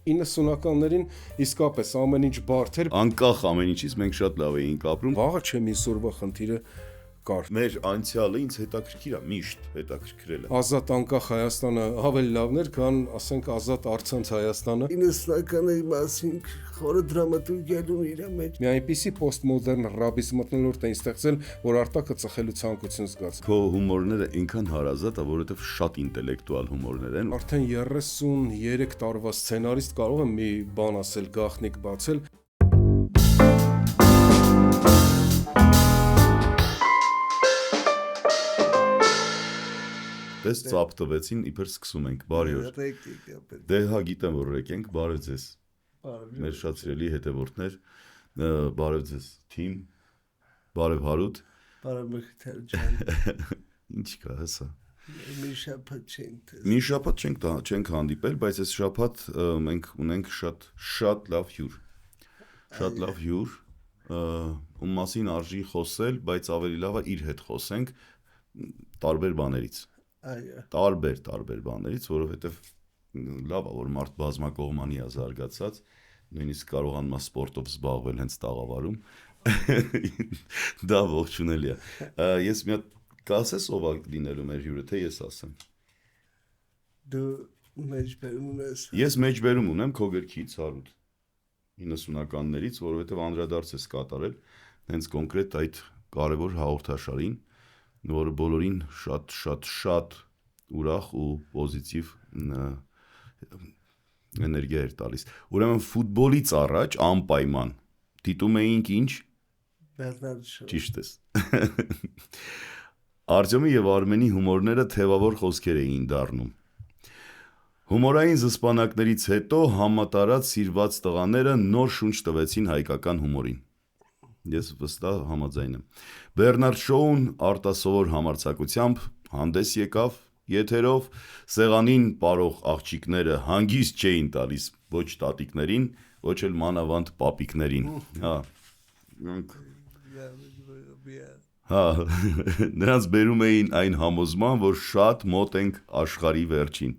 90-ականներին իսկապես ամեն ինչ բարդ էր, անկախ ամեն ինչից մենք շատ լավ էինք ապրում։ վաղը չեմ իսօրվա խնդիրը կար։ Մեր անցյալը ինձ հետաքրքիր է, միշտ հետաքրքրել է։ Ազատ անկախ Հայաստանը ավելի լավն էր, քան ասենք ազատ առցանց Հայաստանը։ 90-ականների մասին խորը դրամատուրգիա դու իր մեջ։ Մի այնպիսի պոստմոդեռն ռաբիզ մթնոլորտ էին ստեղծել, որ արտակը ծխելու ցանկություն զգաց։ Քո հումորները այնքան հարազատ է, որովհետև շատ ինտելեկտուալ հումորներ են։ Արդեն 33 տարվա սցենարիստ կարող եմ մի բան ասել, գաղտնիք բացել։ Դες ծապ տվեցին, իբր սկսում ենք, բարի օր։ Դե հա գիտեմ, որ եկենք, բարև ձեզ։ Մեր շատ սիրելի հետևորդներ, բարև ձեզ թիմ, բարև Հարութ։ Բարև Մխիթար ջան։ Ինչ կա, հսա։ Մի շաբաթ չենք։ Մի շաբաթ չենք հանդիպել, բայց այս շաբաթ մենք ունենք շատ լավ հյուր։ Շատ լավ հյուր, ում մասին արժի խոսել, բայց ավելի լավ է իր հետ խոսենք տարբեր բաներից։ Այո։ Տարբեր բաներից, որովհետև լավ է, որ մարդ բազմակողմանի է զարգացած, նույնիսկ կարողանում է սպորտով զբաղվել հենց տաղավարում։ Դա ողջունելի է։ Ես մի հատ կասես ով է լինելու մեր հյուրը, թե ես ասեմ։ Դու մեջբերում ունես։ Ես մեջբերում ունեմ քո գրքից, Հարութ, 90-ականներից, որովհետև անդրադարձ ես կատարել հենց կոնկրետ այդ կարևոր հաղորդաշարին, որը բոլորին շատ ուրախ ու պոզիտիվ էներգիա էր տալիս։ Ուրեմն ֆուտբոլից առաջ անպայման դիտում էինք ինչ։ Բեռնարդ Շոու։ Ճիշտ ես։ Արտյոմի եւ Արմենի հումորները թևավոր խոսքեր էին դառնում։ Հումորային զսպանակներից հետո համատարած սիրված տղաները նոր շունչ տվեցին հայկական հումորին։ Ես վստահ համաձայն եմ։ Բեռնարդ Շոուն արտասովոր համարձակությամբ հանդես եկավ եթերով, սեղանին պարող աղջիկները հանգիստ չէին տալիս ոչ տատիկներին, ոչ էլ մանավանդ պապիկներին։ Հա, նրանց բերում էին այն համոզման, որ շատ մոտ ենք աշխարհի վերջին։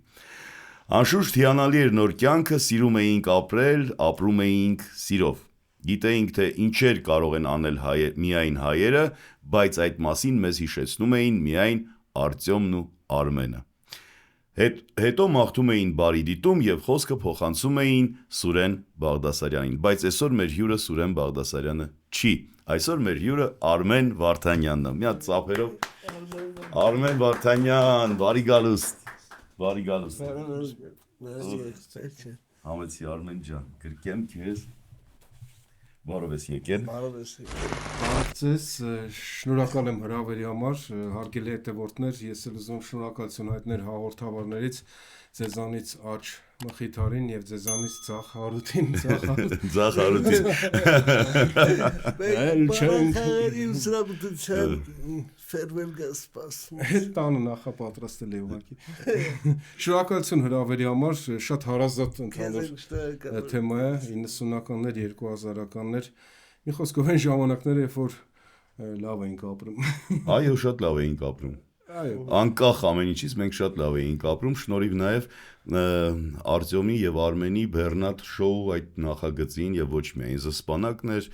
Անշուշտ հիանալի էր նոր կյանքը, սիրում էինք ապրել, ապրում էինք սիրով։ Գիտեինք, թե ինչեր կարող են անել միայն հայերը, բայց այդ մասին մեզ հիշեցնում էին միայն Արտյոմն ու Արմենը։ Հետո մաղթում էին բարի դիտում եւ խոսքը փոխանցում էին Սուրեն Բաղդասարյանին, բայց այսօր մեր հյուրը Սուրեն Բաղդասարյանը չի։ Այսօր մեր հյուրը Արմեն Վարդանյանն է։ Մի հատ ծափերով Արմեն Վարդանյան, բարի գալուստ։ Բարի գալուստ։ Համեցի Արմեն ջան, գրկեմ քեզ։ Բարով ես եկել։ Բարով ես եկել։ Ձեզ շնորհակալ եմ հրավերի համար, հարգելի հետևորդներ, ես էլ ուզում շնորհակալություն հայտնել հաղորդավարներից, ձեզանից Աջ Մխիթարին եւ ձեզանից Ձախ Հարութին, Ձախ Հարութին։ Ֆերվել գասպասում։ Տանը նախապատրաստել է ուղղակի։ Շնորհակալություն հրավերի համար, շատ հարազատ ընդհանուր թեմա է, 90-ականներ, 2000-ականներ։ Մի խոսքով այն ժամանակները, երբ որ լավ էինք ապրում։ Այո, շատ լավ էինք ապրում։ Այո։ Անկախ ամեն ինչից մենք շատ լավ էինք ապրում, շնորհիվ նաև Արտյոմի եւ Արմենի Բեռնարդ Շոու այդ նախագծին եւ ոչ միայն զսպանակներ,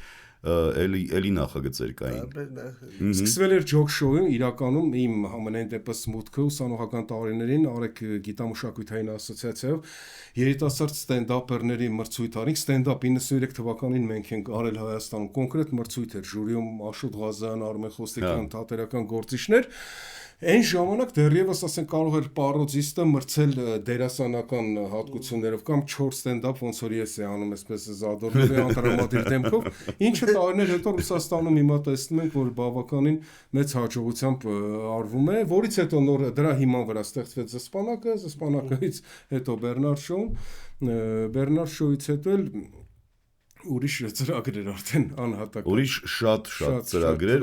էլի նախագծեր կային։ Սկսվել էր ջոկ շոուը, իրականում իմ համենայն դեպս մուտքը ուսանողական տարիներին Արեգ գիտամշակութային ասոցիացիայով երիտասարդ ստենդափերների մրցույթ արինք, ստենդափ 93 թվականին մենք ենք արել Հայաստանում, կոնկրետ մրցույթ էր, ժյուրիում Աշոտ Ղազարյան, Արմեն Խոստիկյան, թատերական գործիչներ։ Այն ժամանակ դեռևս ասենք կարող էր պարոդիստը մրցել դերասանական հատկություններով կամ 4 ստենդափ ոնց որ ես է անում այսպես զադորների անդրամատիր դեմքով, ինչը տարիներ հետո Ռուսաստանում հիմա տեսնում ենք, որ բավականին մեծ հաջողությամբ արվում է, որից հետո նոր դրա հիման վրա ստեղծվեց զսպանակից հետո Բեռնարդ Շոուից հետո էլ ուրիշ ծրագրեր արդեն անհատական։ Ուրիշ շատ ծրագրեր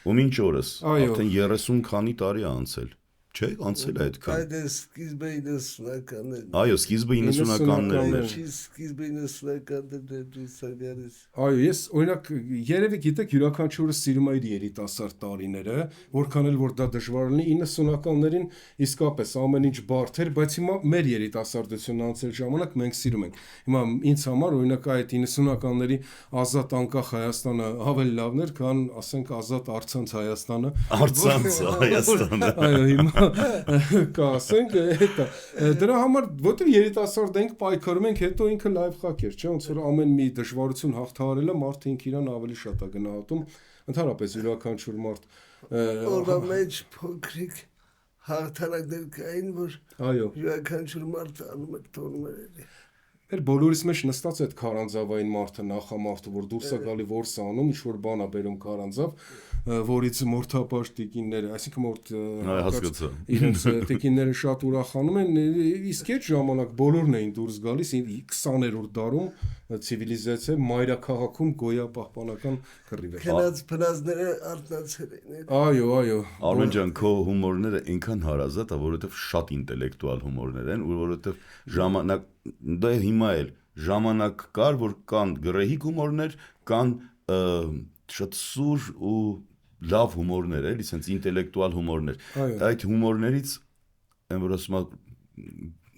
ու մինչ օրս։ Արդեն 30 քանի տարի է անցել։ Չէ, անցել է այդքան։ Այդ է սկիզբը 90-ականներն։ Այո, սկիզբը 90-ականներն էր։ Սկիզբը 90-ականներն էր դու սարյանից։ Այո, ես օրինակ երևի գիտեք յուրաքանչյուրը սիրում է իր երիտասարդ տարիները, որքան էլ որ դա դժվար լինի 90-ականներին իսկապես ամեն ինչ բարդ էր, բայց հիմա մեր երիտասարդությունն անցել ժամանակ մենք սիրում ենք։ Հիմա ինձ համար օրինակ այդ 90-ականների ազատ անկախ Հայաստանը ավելի լավն էր, քան ասենք ազատ առցանց Հայաստանը։ Առցանց Հայաստանը։ Այո, հիմա կասենք հետո դրա համար որտեղ երիտասարդ ենք պայքարում ենք հետո ինքը լայվ խակ էր չէ ոնց որ ամեն մի դժվարություն հաղթահարելը մարդը ինքը իրան ավելի շատ է գնահատում ընդհանրապես յուրաքանչյուր մարդ օրվա մեջ փոքրիկ հաղթանակներ կային որ այո յուրաքանչյուր մարդ անում էր թողնում էր Մեր բոլորիս մեջ նստած այդ քարանձավային մարդը նախամարտը որ դուրս է գալի որս անում ինչ որ բան է բերում քարանձավ որից մորթապաշտ տիկինները, այսինքն որ իրենց տիկինները շատ ուրախանում են, իսկ այդ ժամանակ բոլորն էին դուրս գալիս 20-րդ դարում ցիվիլիզացիա մայրաքաղաքում գոյա պահպանական կռիվ էր։ Քնած փնազները արտնացել են։ Այո։ Արմեն ջան, քո հումորները այնքան հարազատ է, որովհետև շատ ինտելեկտուալ հումորներ են, որովհետև ժամանակ դա հիմա էլ ժամանակ կար, որ կան գրեհիկ հումորներ, կան շատ սուր ու լավ հումորներ, էլի, sense ինտելեկտուալ հումորներ։ Այդ հումորներից այն որ ասում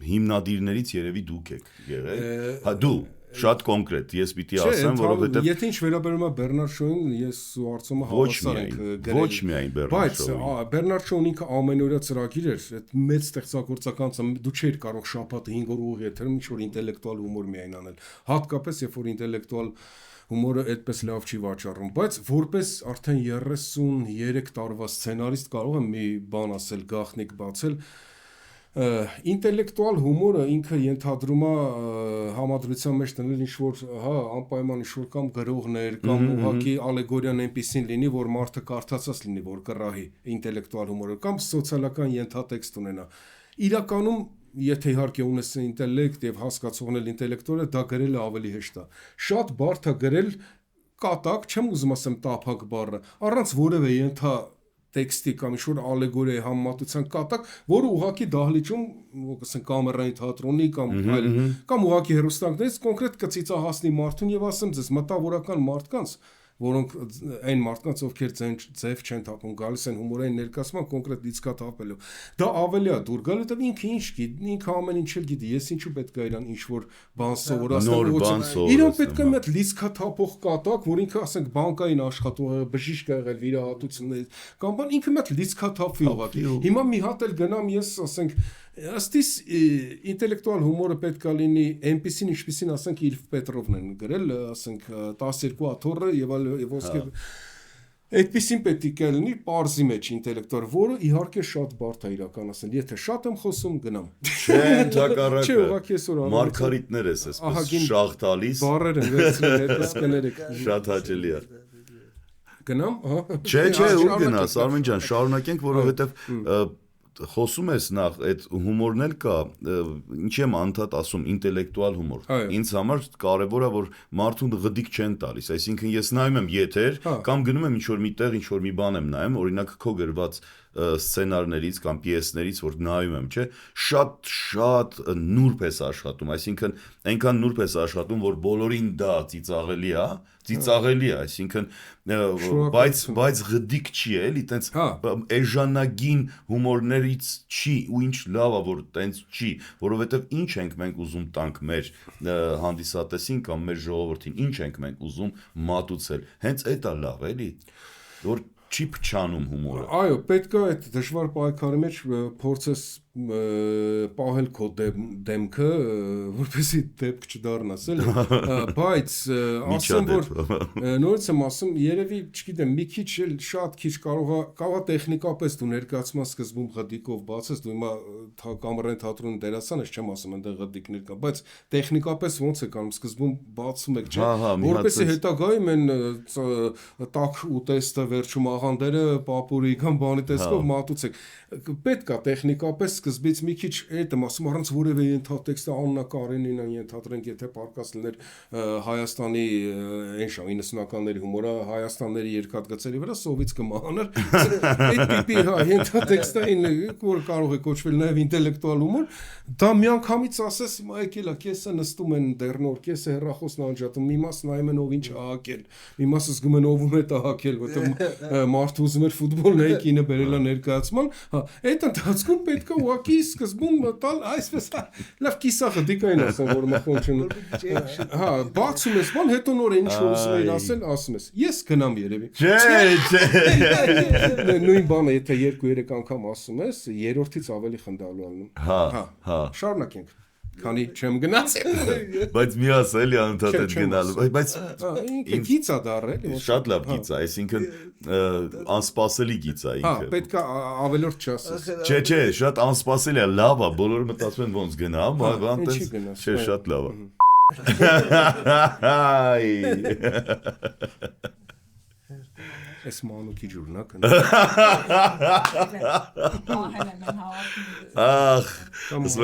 հիմնադիրներից երևի դուք եք եղել։ Հա դու շատ կոնկրետ, ես պիտի ասեմ, որովհետև եթե ինչ վերաբերում է Բեռնարդ Շոուն, ես ու Արծոմը հավասար ենք գրել։ Ոչ միայն Բեռնարդ Շոուն։ Բայց Բեռնարդ Շոուն ինքը ամենօրյա ծրագիր էր, այդ մեծ ստեղծագործական դու չէիր կարող շաբաթը 5 օր ուղիղ եթերում ինչ որ ինտելեկտուալ հումոր միայն անել։ Հատկապես երբ որ ինտելեկտուալ հումորը այդպես լավ չի վաճառում, բայց որպես արդեն 33 տարվա սցենարիստ կարող եմ մի բան ասել, գաղտնիք բացել ինտելեկտուալ հումորը ինքը ենթադրում է համադրության մեջ դնել ինչ-որ, հա, անպայման ինչ-որ կամ գրողներ, կամ ուղղակի ալեգորիան այնպեսին լինի, որ մարդը կարդացած լինի, որ կռահի ինտելեկտուալ հումորը, կամ սոցիալական ենթատեքստ ունենա։ Իրականում, եթե իհարկե ունես ինտելեկտ եւ հասկացողներ ինտելեկտորը, դա գրելը ավելի հեշտ է։ Շատ բարդ է գրել կատակ, չեմ ուզում ասեմ տափակ բառը, առանց որևէ տեքստի կամ ինչ-որ ալեգորիայի համեմատության կատակ, որը ուղղակի դահլիճում, ասենք կամերային թատրոնի կամ ուղղակի հեռուստակներից կոնկրետ կծիծաղացնի մարդուն եւ ասեմ ձեզ մտավորական մարդկանց, որոնք այն մարդկանց ովքեր ձև չեն թափում գալիս են հումորային ներկայացման կոնկրետ լիցքաթափելու դա ավելի է դուր գալու դա ինքը ինչ գիտի ինքը ամեն ինչ էլ գիտի ես ինչու պետք է իրան ինչ որ բան սովորացնել իրան պետք է մի հատ լիցքաթափող կատակ որ ինքը ասենք բանկային աշխատող բժիշկ է եղել վիրահատություններից կամ բան ինքը մի հատ լիցքաթափվի ուղղակի հիմա մի հատ էլ գնամ ես ասենք Աստիս ինտելեկտուալ հումորը պետք է լինի այնպեսին ինչպեսին ասենք Իլֆ Պետրովն են գրել ասենք 12 աթոռը եւ ոսկե այդպեսին պետք է լինի պարզի մեջ ինտելեկտուալ որը իհարկե շատ բարդ է իրականացնել եթե շատ եմ խոսում գնամ չէ ընդհակառակը մարգարիտներ ես այսպես շաղ տալիս բառեր են վերցնել հետս կներեք շատ հաճելի է գնամ չէ ու գնաս Արմեն ջան շարունակենք որովհետեւ խոսում ես նախ այդ հումորն էլ կա ինչի եմ անդադ ասում ինտելեկտուալ հումոր ինձ համար կարևոր է որ մարդուն գդիկ չեն տալիս այսինքն ես նայում եմ եթեր կամ գնում եմ ինչ որ մի տեղ ինչ որ մի բան եմ նայում օրինակ քո գրված սցենարներից կամ պիեսներից որ նայում եմ չէ շատ նուրբ ես աշխատում այսինքն այնքան նուրբ ես աշխատում որ բոլորին դա ծիծաղելի է այսինքն բայց գդիկ չի էլի տենց էժանագին հումորներից չի ու ինչ լավ է որ տենց չի որովհետև ինչ ենք մենք ուզում տանք մեր հանդիսատեսին կամ մեր ժողովրդին ինչ ենք մենք ուզում մատուցել հենց այդ է լավ էլի որ չի փչանում հումորը այո պետք է այդ դժվար պայքարի մեջ փորձես պահել քո դեմքը որպեսզի դեպք չդառնաս էլի բայց ասեմ որ նորից եմ ասում երևի չգիտեմ մի քիչ էլ շատ քիչ կարող է տեխնիկապես դու ներկայացման սկզբում գդիկով բացես դու հիմա կամերային թատրոնի դերասան ես չեմ ասում այնտեղ գդիկներ կա բայց տեխնիկապես ոնց է կանում սկզբում բացում եք չէ որպեսզի հետագայում են տակ ուտեստը վերջում աղանդերը պապուրի կամ բանի տեսքով մատուցեք։ Պետք է տեխնիկապես սկզբից մի քիչ այդեմ ասում առանց որևէ ենթատեքստը Աննա Կարենինը ենթադրենք եթե պարկած լիներ Հայաստանի այն շա 90-ականների հումորա Հայաստանների երկաթգծերի վրա սովից կմահանար այդ տիպի ենթատեքստային որ կարող է կոչվել նաև ինտելեկտուալ հումոր դա միանգամից ասես հիմա եկել է կեսը նստում են դեռնոր կեսը հեռախոսն անջատում մի մաս նայում են ով ինչ ահակել մի մասը զգում են ով է ահակել որտեղ մարդը ուզում էր ֆուտբոլ նայել կինը բերել է ներկայացման այդ ընթացքում պետք է ուղղակի սկզբում տալ այսպես լավ կիսախտիկային ասեմ որ մախոն չեն հա բացում ես բան հետո նոր ինչ որ ուզում ես ասում ես ես գնամ երևի չէ նույն բանը եթե 2-3 անգամ ասում ես երրորդից ավելի խնդալու անում հա շարունակենք քանի չեմ գնաց բայց մի ասել անընդհատ գնալու բայց ինքը գիծ է դառել շատ լավ գիծ է այսինքն անսպասելի գիծ է ինքը հա պետք է ավելորդ չասես չէ շատ անսպասելի է լավ է բոլորը մտածում են ոնց գնամ բան տես չէ շատ լավ է Ես մանուկի ջուրնակ ախ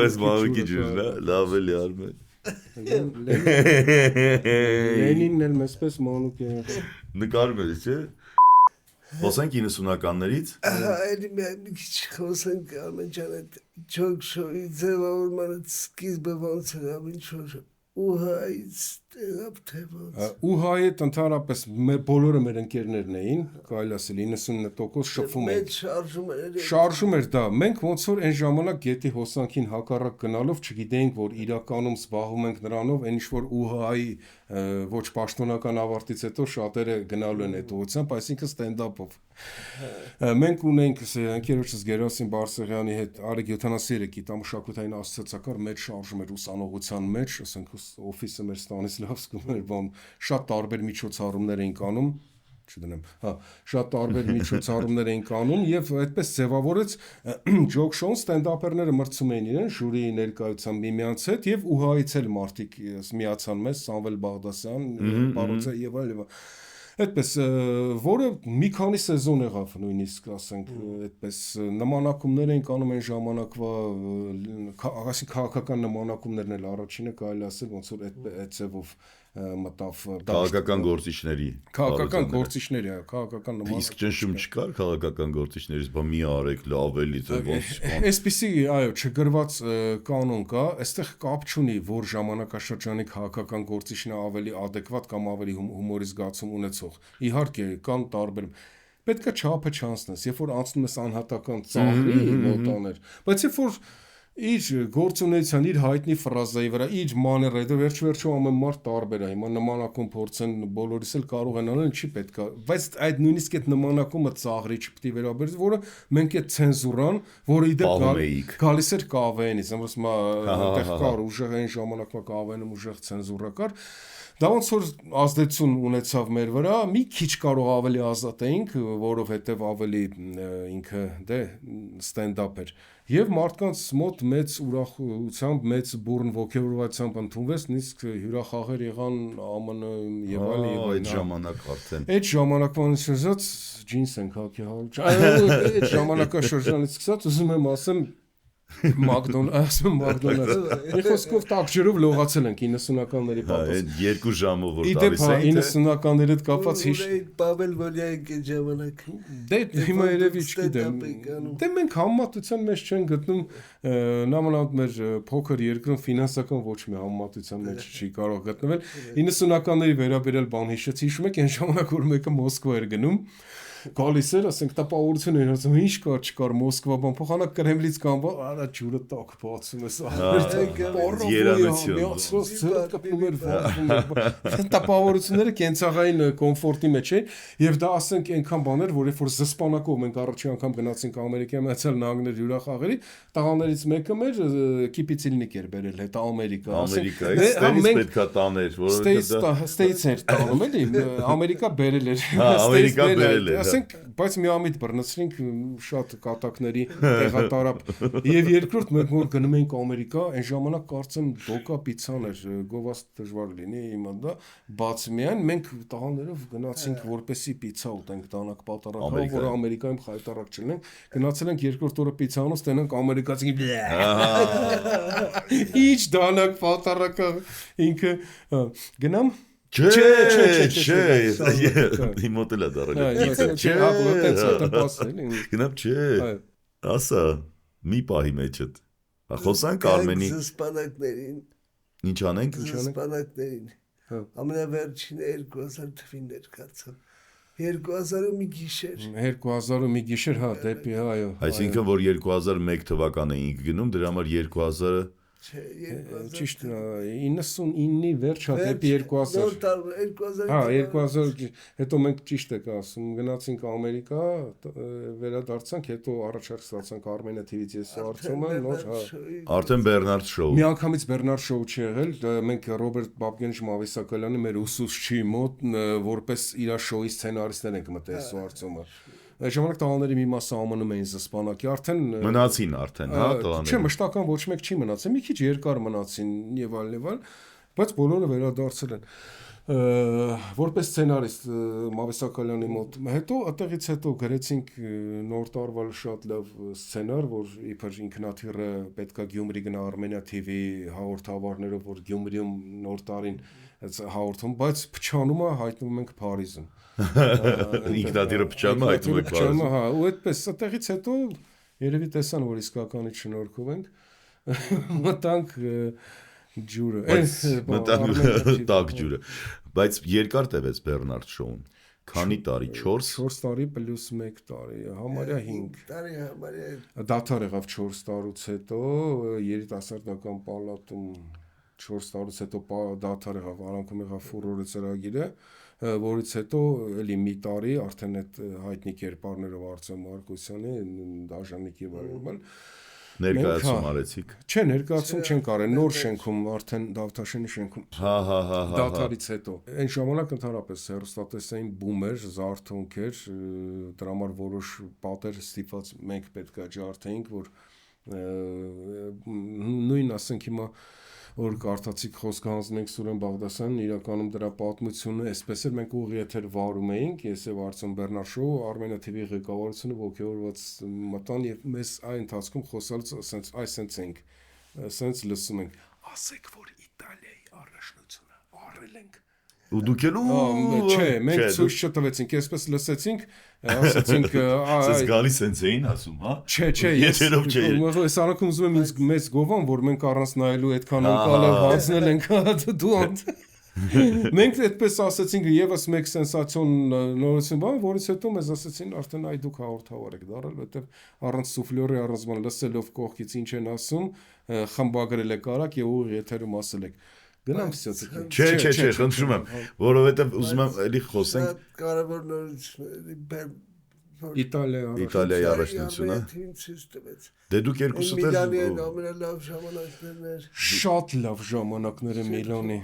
ես մանուկի ջուրնա լավ էլի արմեն Լենինն էլ մեզպես մանուկ է նկարում ես չէ Խոսենք 90-ականներից Այդի մի քիչ խոսենք Արմեն ջան այդ ջոկ շոուի ձևավորմանը սկիզբը ոնց եղավ ինչ որ ուհայից տեղավ թե ոնց ուհայի ընդհանրապես մեր բոլորը մեր ընկերներն էին կարելի ասել 99% շփվում էին շարժում էր դա մենք ոնց որ այն ժամանակ գետի հոսանքին հակառակ գնալով չգիտեինք որ իրականում զբաղվում ենք նրանով այն ինչ որ ուհայի ոչ պաշտոնական ավարտից հետո շատերը գնալու են այդ ուղղությամբ այսինքն ստենդափով մենք ունենք ընկերոջս Գերասիմ Բարսեղյանի հետ Արեգ 73 գիտամշակութային ասոցիացիական մեջ շարժում էր ուսանողության մեջ ասենք օֆիսը մեր ստանից լավ զգում էր բան շատ տարբեր միջոցառումներ էին անում չդնեմ հա շատ տարբեր միջոցառումներ էին անում եւ այդպես ձևավորեց ջոկ շոուն ստենդափերները մրցում էին իրեն ժյուրիի ներկայությամբ միմյանց հետ եւ ուհայից էլ մարդիկ միացան մեզ Սամվել Բաղդասյան Պարոզե եւ այլն Այդպես որը մի քանի սեզոն եղավ նույնիսկ ասենք այդպես նմանակումներ էին կանում այն ժամանակվա ասենք քաղաքական նմանակումներն էլ առաջինը կարելի ասել ոնց որ այդ ձևով մտավ քաղաքական գործիչների քաղաքական նման իսկ ճնշում չկար քաղաքական գործիչներից բա մի արեք լավ էլի թե ոնց այսպեսի այո չգրված կանոն կա այստեղ կապ չունի որ ժամանակաշրջանի քաղաքական գործիչն ավելի adekvat կամ ավելի հումորի զգացում ունեցող իհարկե կան տարբեր պետք է չափը չանցնես երբ որ անցնում ես անհատական ծաղրի նոտաներ բայց երբ որ իր գործունեության իր հայտնի ֆրազայի վրա իր մաները դա վերջ-վերջո ամեն մարդ տարբեր է հիմա նմանակում փորձեն բոլորիս էլ կարող են անել չի պետքա բայց այդ նույնիսկ այդ նմանակումը ծաղրի չպետք է վերաբերվի որը մենք այդ ցենզուրան որը իդեպ գալիս էր կավենից ասում այդտեղ կար ուժեղ այն ժամանակվա կավենում ուժեղ ցենզուրա կար Դա ոնց որ ազդեցություն ունեցավ մեր վրա, մի քիչ կարող ավելի ազատ էինք, որովհետև ավելի ինքը դե ստենդափ էր։ Եվ մարդկանց մոտ մեծ ուրախությամբ, մեծ բուրն ոգևորվածությամբ ընդունվեց, նույնիսկ հյուրախաղեր եղան ԱՄՆ-ում եւ այլն այդ ժամանակ արդեն։ Այդ ժամանակվանից սկսած ջինս ենք հագի հալ։ Այդ ժամանակաշրջանից սկսած ուզում եմ ասեմ Մակդոնալդս Խոսքով տակ ջրով լողացել ենք 90-ականների պատասխան։ Այդ 2 ժամով որ տալիս էին։ Իդեպ 90-ականների հետ կապված հիշ։ Պավել Վոլյանք այդ ժամանակ։ Դե հիմա երևի չգիտեմ։ Դե մենք համեմատության մեջ չենք գտնում նամանավանդ մեր փոքր երկրում ֆինանսական ոչ մի համեմատության մեջ չի կարող գտնվել։ 90-ականների վերաբերյալ բան հիշեցի, հիշում եք այն ժամանակ որ մեկը Մոսկվա էր գնում Գալիս էր, ասենք տպավորություն էր, ասում ինչ կար, չկար Մոսկվա բան, փոխանակ Կրեմլից կամ արա ջուրը տակ բացում ես, տպավորությունները կենցաղային կոմֆորտի մեջ է, եւ դա ասենք այնքան բաներ, որ երբ որ զսպանակով մենք առաջին անգամ գնացինք Ամերիկայի Միացյալ Նահանգներ հյուրախաղերի, տղաներից մեկը մեր կիպիցիլնիկ էր բերել հետո Ամերիկայից, ստերից պետքա տաներ, որովհետեւ States էր տանում էլի, Ամերիկա բերել էր, Ամերիկա բերել է, Գնացինք, բայց միամիտ բռնեցրինք շատ կատակների տեղատարապ։ Եվ երկրորդ մենք որ գնում էինք Ամերիկա, այն ժամանակ կարծեմ դոկա պիցան էր, գովաստ դժվար լինի իմանա, բաց միայն մենք տղաներով գնացինք որպեսի պիցա ուտենք տանակ պատարակով, որ Ամերիկայում խայտարակ չլինենք, գնացել ենք երկրորդ օրը պիցանոց, տենանք ամերիկացի Ինչ դանակ պատարակը ինքը գնամ Չէ, իմոտ էլ է դարել։ Գնամ չէ։ Ասա, մի պահի մեջդ։ Խոսանք Արմենի զսպանակներին։ Ինչ անենք։ Զսպանակներին։ Ամենավերջին 2000 թվին կարծեմ։ 2000-ը մի գիշեր։ 2000-ը մի գիշեր, հա, դեպի այո։ Այսինքն որ 2001 թվական էինք գնում, դրա համար 2000-ը Ճիշտ 99-ի վերջ հա դեպի 2000 Հա 2000 հետո մենք ճիշտ եք ասում գնացինք Ամերիկա վերադարձանք հետո առաջարկ ստացանք Armenia TV-ից ես արցումը նոր հա Արդեն Բեռնարդ շոու Միանգամից Բեռնարդ շոու չի եղել մենք Ռոբերտ Բաբկենիչ Մավիսակալյանի մեր ուսուցչի մոտ որպես իր շոուի սցենարիստներ ենք մտել այս արցումը Ժամանակ տղաների մի մասը ամնում էին զսպանակի արդեն մնացին արդեն հա տղաները Չէ մշտական ոչ մեկ չի մնացել մի քիչ երկար մնացին եւ այլ բայց բոլորը վերադարձել են որպես սցենարիստ Մավիսակալյանի մոտ հետո այդտեղից հետո գրեցինք նոր տարվալ շատ լավ սցենար որ իբր ինքնաթիռը պետքա Գյումրի գնա Armenia TV հաղորդավարներով որ Գյումրիում նոր տարին հաղորդում բայց փչանումը հայտնվում ենք Փարիզում Ինքնաթիռը փչանումը հայտնվում ենք Փարիզում հա ու այդպես այդտեղից հետո երևի տեսան որ իսկականից շնորհքով ենք մտանք ջուրը տակ ջուրը բայց երկար տևեց Բեռնարդ շոուն քանի տարի 4 տարի պլյուս 1 տարի համարյա 5 տարի համարյա դաթար եղավ 4 տարուց հետո երիտասարդական պալատում 4 տարուց հետո դաթար եղավ արանքում եղավ ֆուրորը ծրագիրը որից հետո էլի մի տարի արդեն այդ հայտնի կերպարներով Արծեմ Մարկոսյանի Դաժանիկի վարման Ներկայացում արեցիք։ Չէ, ներկայացում չենք արել, նոր շենքում, արդեն Դավթաշենի շենքում։ Հա։ Դաթարից հետո։ Այն ժամանակ ընդհանրապես հեռուստատեսային բում էր, զարթոնք էր, դրա համար որոշ պատեր ստիպված մենք պետք է ջարդեինք, որ նույն ասենք հիմա որ կարդացիք խոսքը հանձնենք Սուրեն Բաղդասյանն իրականում դրա պատմությունը այսպես էր մենք ուղի եթեր վարում էինք ես եւ Արծեմ Բեռնարդ շոու Armenia TV ղեկավարությունը ողջորված մտան եւ մեզ այն ընթացքում խոսալուց ասենց ենք ասենց լսում ենք ասեք որ Իտալիայի առաջնությունը առել ենք ու դուք էլ չէ մենք ցույց չտվեցինք այսպես լսեցինք ասացինք այս գալիս sense էին ասում հա չէ եթերով չէ ես արակում ուզում եմ ինձ մեծ գովան որ մենք առանց նայելու այդքան անկալը հանձնել ենք դու անդ մենք այդպես ասացինք եւս մեկ սենսացիոն նորություն բան որից հետո մեզ ասացին արդեն այ դուք հաղորդավար եք դարել որտեվ առանց սուֆլյորի առանց բան լսելով կողքից ինչ են ասում խմբագրել եք արակ եւ ուղիղ եթերում ասել եք Գնամ Չէ, խնդրում եմ, որովհետև ուզում եմ էլի խոսենք կարևոր նորությունների Իտալիայի առաջնությունը Դե դուք երկուսդ էլ ամենալավ ժամանակներն էր Շատ լավ ժամանակները Միլանի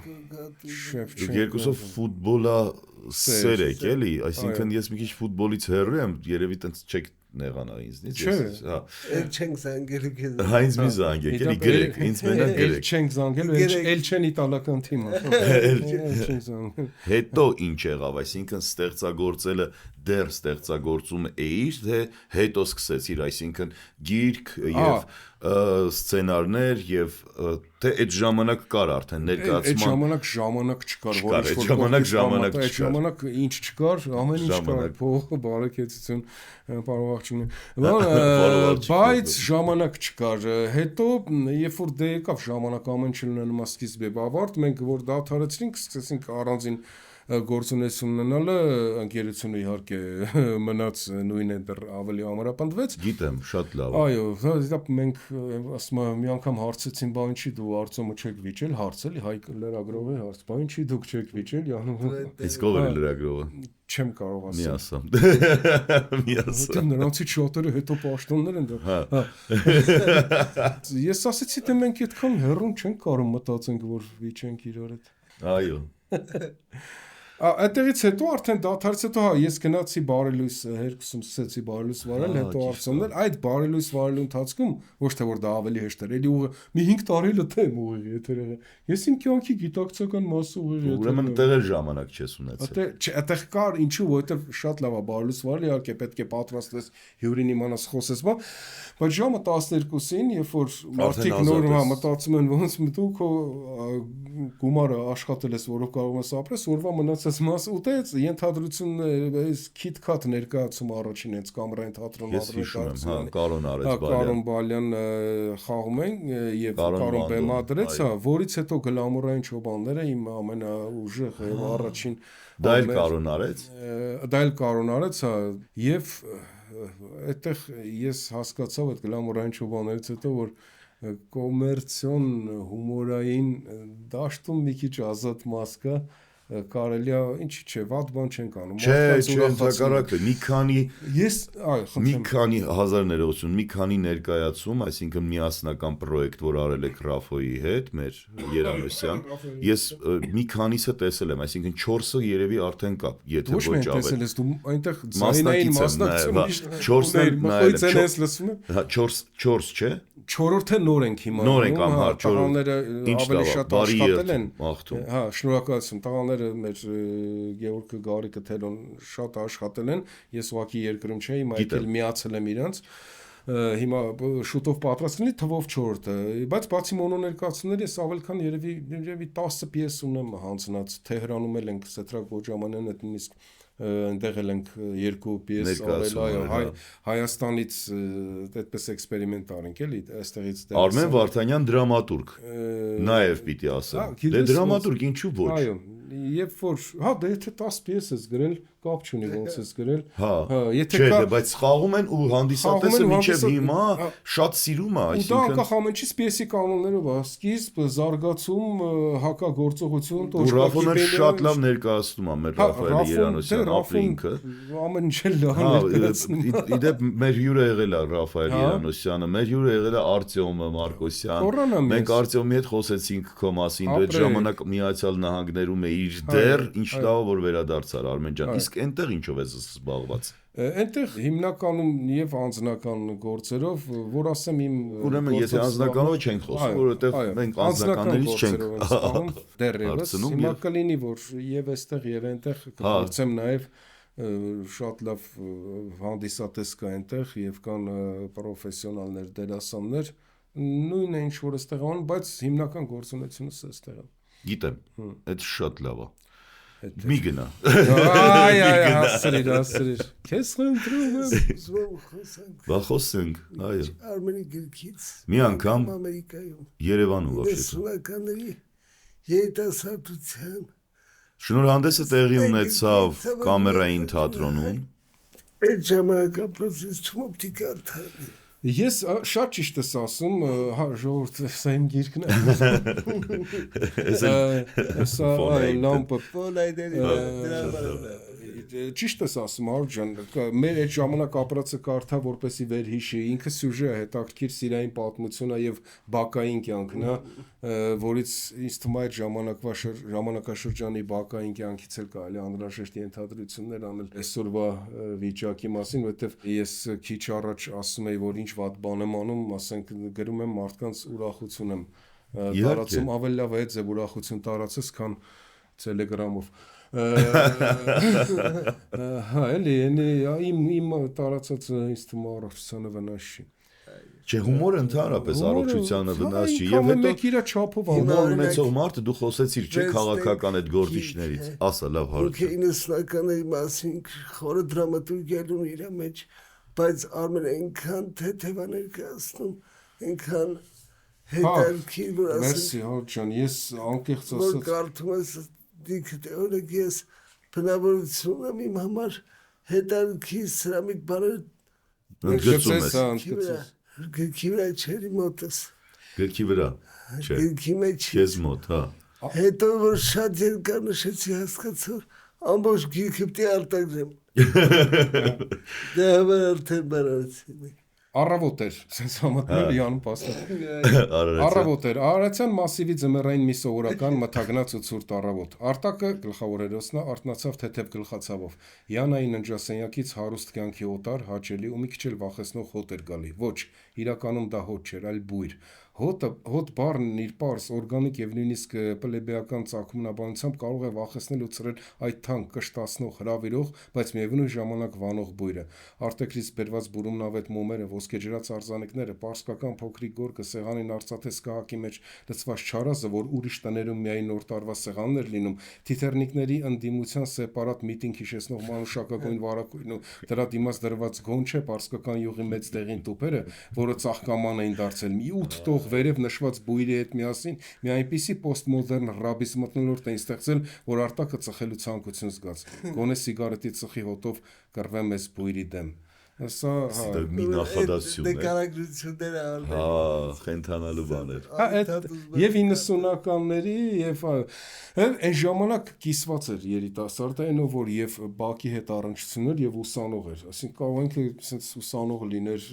Դուք երկուսով ֆուտբոլա սեր եք էլի, այսինքն ես մի քիչ ֆուտբոլից հեռու եմ, երևի տենց չեք նեղանա ինձնից հա էլ չենք զանգել քեզ հա ինձ մի զանգեք էլի գրեք ինձ մենակ գրեք չենք զանգել էլ չեն իտալական թիմը չենք զանգել հետո ինչ եղավ այսինքն ստեղծագործելը դեռ ստեղծագործում էիր թե հետո սկսեցիր այսինքն գիրք եւ սցենարներ եւ թե այդ ժամանակ կար արդեն ներկայացման այդ ժամանակ չկար որ այդ ժամանակ ինչ չկար ամեն ինչ կար փող բարեկեցություն բարողություն բայց ժամանակ չկար հետո երբ որ դե եկավ ժամանակ ամեն ինչ ունենալու սկիզբ եւ ավարտ մենք որ դադարեցինք սկսեցինք առանձին գործունեություն ունենալը ընկերությունը իհարկե մնաց նույնը դեռ ավելի ամրապնդվեց գիտեմ շատ լավ այո դա մենք ասում եմ մի անգամ հարցեցին բա ինչի դու Արծոմը չեք վիճել հարցել հայ լրագրողի հարց բա ինչի դուք չեք վիճել իսկ ով է լրագրողը չեմ կարող ասել մի ասամ նրանցից շատերը հետո պաշտոններ են դա ես ասեցի թե մենք այդքան հեռուն չենք կարող մտածենք որ վիճենք իրար հետ այո Այդտեղից հետո արդեն դադարից հետո ես գնացի բարելույս հերկուսում սկսեցի բարելույս վարել, հետո արցնել այդ բարելույս վարելու ընթացքում ոչ թե որ դա ավելի հեշտ էր, էլի ուղղ մի 5 տարի լթեմ ուղիղ եթերը։ Ես իմ կյանքի գիտակցական մասը ուղիղ Ուրեմն դեռ էլ ժամանակ չես ունեցել։ Այդտեղ կար ինչու, որովհետև շատ լավ է բարելույս վարել, իհարկե պետք է պատրաստվես հյուրին իմանաս խոսես, բայց ժամը 12-ին, երբ որ մարդիկ նոր մտածում են ոնց դու քո գումարը աշխատել ես, որով կարող ես ապրես, օրվա մնացած մասը ուտեց, ենթադրությունն էս քիթքաթ ներկայացում առաջին հենց կամերային թատրոն Կարոն Բալյան խաղում են եւ Կարոն Բեմա դրեց, որից հետո գլամուրային չոբանները իմ ամենաուժեղ եւ առաջին դա էլ Կարոն արեց, եւ այդտեղ ես հասկացա այդ գլամուրային չոբաններից հետո որ կոմերցիոն հումորային դաշտում մի քիչ ազատ մաս կա կարելի է ինչի՞ չէ վատ բան չենք անում ընդհակառակը մի քանի հազար ներողություն մի քանի ներկայացում այսինքն միասնական պրոյեկտ որ արել եք Ռաֆոյի հետ մեր Երանոսյան ես մի քանիսը տեսել եմ այսինքն 4-ը երևի արդեն կա եթե ոչ ավելի տեսել ես դու այնտեղ զայնային մասնակցում 4 չէ 4-րդը նոր ենք հիմա տղաները ավելի շատ աշխատել են հա շնորհակալություն տղաները մեր Գևորգը Գարիկը Թելոն շատ աշխատել են ես ուղղակի երկրում չէի հիմա եկել միացել եմ իրանց հիմա շուտով պատրաստվի թվով 4-րդը բայց բացի մոնոներկացումներ ես ավել քան երևի 10 պիես ունեմ հանձնած Թեհրանում էլ ենք Սետրակ Բոջամանյան հետ նույնիսկ այնտեղ էլ ենք 2 պիես արել Հայաստանից այդպես էքսպերիմենտ արենք էլի այստեղից Արմեն Վարդանյան դրամատուրգ նաև պիտի ասեմ դե դրամատուրգ ինչու ոչ Երբ որ հա դե եթե 10 պիես ես գրել կապ չունի ոնց ես գրել հա եթե չէ բայց խաղում են ու հանդիսատեսը մինչև հիմա շատ սիրում է այսինքն ու դա անկախ ամենից պիեսի կանոններով է սկիզբ զարգացում հակագործողություն Ռաֆոնը շատ լավ ներկայացնում է մեր Ռաֆայել Երանոսյան ապրինքը ամեն ինչ լավ իդեպ մեր հյուրը եղել է Ռաֆայել Երանոսյանը մեր հյուրը եղել է Արտյոմը Մարկոսյան մենք Արտյոմի հետ խոսեցինք քո մասին դու այդ ժամանակ Միացյալ Նահանգներում էիր դեռ ինչ լավ որ վերադարձար Արմեն ջան իսկ այնտեղ ինչով ես զբաղված Այնտեղ հիմնականում եւ անձնական գործերով, որ ասեմ իմ ուրեմն եթե անձնականով չենք խոսում, որովհետեւ մենք անձնականներից չենք դեռևս հիմա կլինի որ եւ այստեղ եւ այնտեղ կփորձեմ նաեւ շատ լավ հանդիսատես կա այնտեղ եւ կան պրոֆեսիոնալներ դերասաններ նույնը ինչ որ այստեղ անում, բայց հիմնական գործունեությունս այստեղ է Գիտեմ, այդ շատ լավ է Մի գնա հասցրիր Քեզ խնդրում եմ խոսենք այո Արմենի գրքից Մի անգամ Ամերիկայում Երևանում вообще Սուլականների երիտասարդության Շնորհանդեսը տեղի ունեցավ կամերային թատրոնում Այդ ժամանակ ապրոցից չմոպտիկ արդարի Ես շատ ճիշտ ես ասում, հա ժողովուրդ, սա իմ գիրքն է։ Սա լամպը ճիշտ ես ասում, Արուր ջան, մեր այդ ժամանակ ապրածը կարդա որպեսի վերհիշի, ինքը սյուժե է, հետաքրքիր սիրային պատմություն է եւ բակային կյանքն է, որից ինձ թվում է այդ ժամանակաշրջանի բակային կյանքից էլ կարելի անհրաժեշտ ենթադրություններ անել այսօրվա վիճակի մասին, որովհետեւ ես քիչ առաջ ասում եի, որ ինչ վատ բան եմ անում, ասենք գրում եմ մարդկանց ուրախություն եմ տարածում, ավելի լավ է այդ ուրախություն տարածես, քան Telegram-ով Հա, էլի, իմ տարածածը ինձ թվում է առողջությանը վնաս չի Չէ, հումորը ընդհանրապես առողջությանը վնաս չի Եվ մեկ իրա չափով Հիմար ունեցող մարդը դու խոսեցիր, չէ, քաղաքական այդ գործիչներից Ասա, լավ հարց 90-ականների մասին խորը դրամատուրգիա ունի իր մեջ Բայց Արմենը այնքան թեթև է ներկայացնում Այնքան հետաքրքիր որ ասեմ Մերսի, Արուր ջան, ես անկեղծ ասած Որ կարդում ես դիքտորիկ ես բնավորությունն եմ իմ համար հետաքրքիր սրամիտ բաներ Գծում ես Գրքի վրա չերի մոտս Գրքի վրա չէ Գրքի մեջ Քեզ մոտ, հա Հետո որ շատ երկար նշեցի հասկացա ամբողջ գիրքը պիտի արտագրեմ Դե համար արդեն բարացին Առավոտ էր, sense համատներ Յանում պաստը։ Առավոտ էր, Արարատյան մասիվի ձմեռային մի սովորական մթագնաց ու ցուրտ առավոտ։ Արտակը գլխավոր հերոսնա արթնացավ թեթև գլխացավով։ Յանային ննջասենյակից հարուստ կյանքի օտար, հաճելի ու մի քիչ էլ վախեցնող հոտ էր գալի։ Ոչ, իրականում դա հոտ չէր, այլ բույր։ Հոտ բառն իր պարզ, օրգանիկ եւ նույնիսկ պլեբեական ծագումնաբանությամբ կարող է վախեցնել ու ցրել այդ թանկ, կշտացնող, հրավիրող, բայց միևնույն ժամանակ վանող բույրը։ Արտեքրից բերված բուրումնավետ մոմերը, ոսկեջրած արձանիկները, պարսկական փոքրիկ գորգը, սեղանին արծաթես կահակի մեջ լցված չարազը, որ ուրիշ տներում միայն նոր տարվա սեղանն էր լինում, թիթեռնիկների ընդդիմության սեպարատ միտինգ հիշեցնող մանուշակագույն վարակույրն ու դրա դիմաց դրված գոնչե պարսկական յուղի մեծ դեղին տուփերը, որը ծաղկաման էին դարձել մի 8 տող վերև նշված բույրի հետ միասին, մի այնպիսի պոստմոդեռն ռաբիս մթնոլորտ էին ստեղծել, որ արտակը ծխելու ցանկություն զգաց։ Գոնե սիգարետի ծխի հոտով կռվեմ այս բույրի դեմ։ Սա մի նախադասություն է։ Նկարագրությունները Հա, խենթանալու բաներ։ Եվ 90-ականների եւ այն ժամանակ կիսված էր երիտասարդը այնով որ եւ բակի հետ առնչություն էր եւ ուսանող էր, այսինքն կարող ենք sense ուսանող լիներ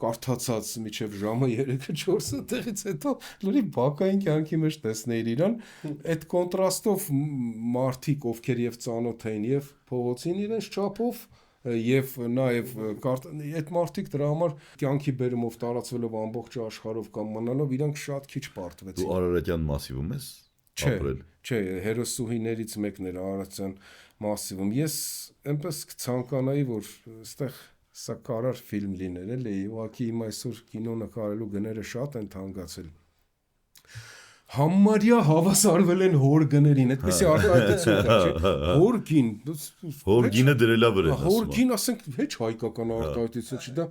կարդացած միջև ժամը 3-4-ը տեղից հետո լուրի բակային կյանքի մեջ տեսնել իրան այդ կոնտրաստով մարդիկ ովքեր եւ ծանոթ էին եւ փողոցին իրենց չափով Եվ նաև այդ մարդիկ դրա համար կյանքի բերումով տարածվելով ամբողջ աշխարհով կամ մնալով իրանք շատ քիչ պարտվեցին։ Դու Արարատյան մասիվում ես ապրել։ Չէ, հերոսուհիներից մեկն էր Արարատյան մասիվում։ Ես այնպես կցանկանայի, որ այստեղ սա կարար ֆիլմ լիներ, էլի, ուղղակի իմ այսօր կինո նկարելու գները շատ են թանկացել։ Համարյա հավասարվել են հոր գներին, այդպեսի արտահայտություն կա, չէ։ Հորգին, Հորգինը դրելա վրան ասում։ Հորգին, ասենք, ոչ հայկական արտահայտություն չի, դա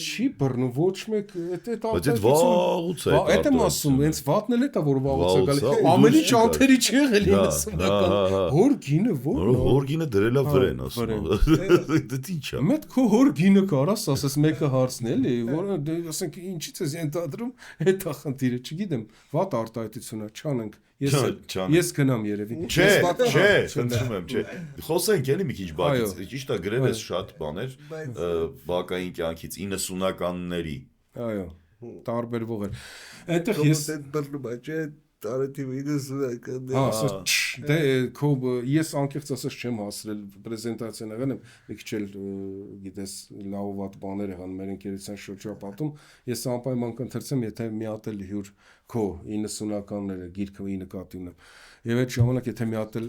չի բռնում, ոչ մեկ, այդ արտահայտություն։ Այդ եմ ասում, հենց վատն էլ է դա, որ վաղուց է գալի։ Ամենի ճանթերի չի եղել 90-ական։ Հորգինը ո՞րն է։ Հորգինը դրելա վրան ասում։ Դա ինչ է։ Մետ քո հորգինը կարաս, ասես մեկը հարցն էլի, որը ասենք ինչից է ենթադրում, այդ խնդիրը, չգիտեմ, վատ արտահայտություն է, չանենք։ Ես գնամ երևի։ Չէ, խնդրում եմ, չէ։ Խոսենք էլի մի քիչ բակից։ Ճիշտ է, գրել ես շատ բաներ բակային կյանքից 90-ականների։ Այո, տարբերվող էր։ Այնտեղ ես բռնում եմ, չէ, տարեթիվ 90-ականներ։ Հա, դե ես անկեղծ ասած չեմ հասրել պրեզենտացիան եղել եմ, մի քիչ էլ գիտես լավ ու վատ բաներ եղան մեր ընկերության շրջապատում։ Ես անպայման կընթերցեմ, եթե մի հատ էլ հյուր քո 90-ականները գիրքը նկատի ունեմ։ Եվ այդ ժամանակ եթե մի հատ էլ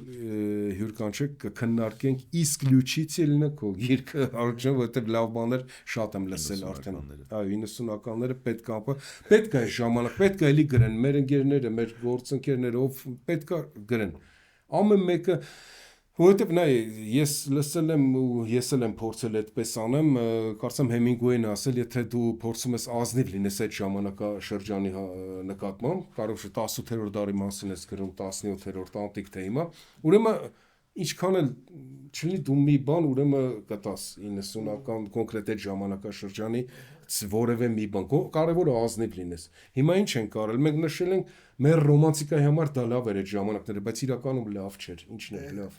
հյուր կանչեք կքննարկենք իսկ լյուչից ելնա քո գիրքը արժան, որովհետև լավ բաներ շատ եմ լսել արդեն։ Այո, 90-ականները պետք է ժամանակ, պետք է էլի գրեն մեր ընկերները, մեր գործընկերները, ով պետք է գրեն։ Ամեն մեկը Որովհետև նայ ես լսել եմ ու ես էլ եմ փորձել այդպես անեմ, կարծեմ Հեմինգուեյն ասել, եթե դու փորձում ես ազնիվ լինես այդ ժամանակաշրջանի նկատմամբ, կարող է 18-րդ դարի մասին ես գրում 17-րդ անտիկ թե հիմա, ուրեմն ինչքան էլ չլինի դու մի բան, ուրեմն կտաս 90-ական կոնկրետ այդ ժամանակաշրջանի որևէ մի բան, կարևորը ազնիվ լինես։ Հիմա ինչ են կարել, մենք նշել ենք մեր ռոմանտիկայի համար դա լավ էր այդ ժամանակները, բայց իրականում լավ չէր, ինչն է լավ։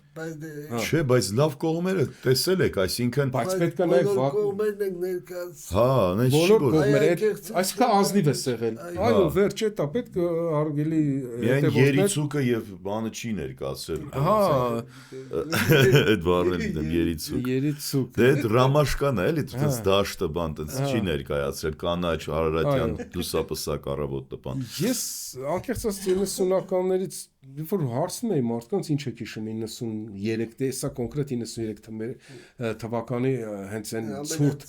Չէ, բայց լավ կողմերը տեսել եք, այսինքն բայց պետք է նաև կողմերն են ներկայացնում։ Հա, բոլոր կողմերը, այսքան ազնիվ է եղել։ Այո, վերջ է, դա պետք է արգելի միայն երիցուկը եւ բանը չի ներկայացել։ Հա, այդ բառը դեմ երիցուկ։ Երիցուկ։ Դե դրամաշկան է, էլի դից դաշտը բան, դից չի ներկայացրել կանաչ Արարատյան լուսապսակ առավոտ տպան։ Ես անկեղծ ասած 90-ականներից որ հարցնում էի մարդկանց ինչ եք հիշում 93 տեսա կոնկրետ 93 թվականի հենց այն ցուրտ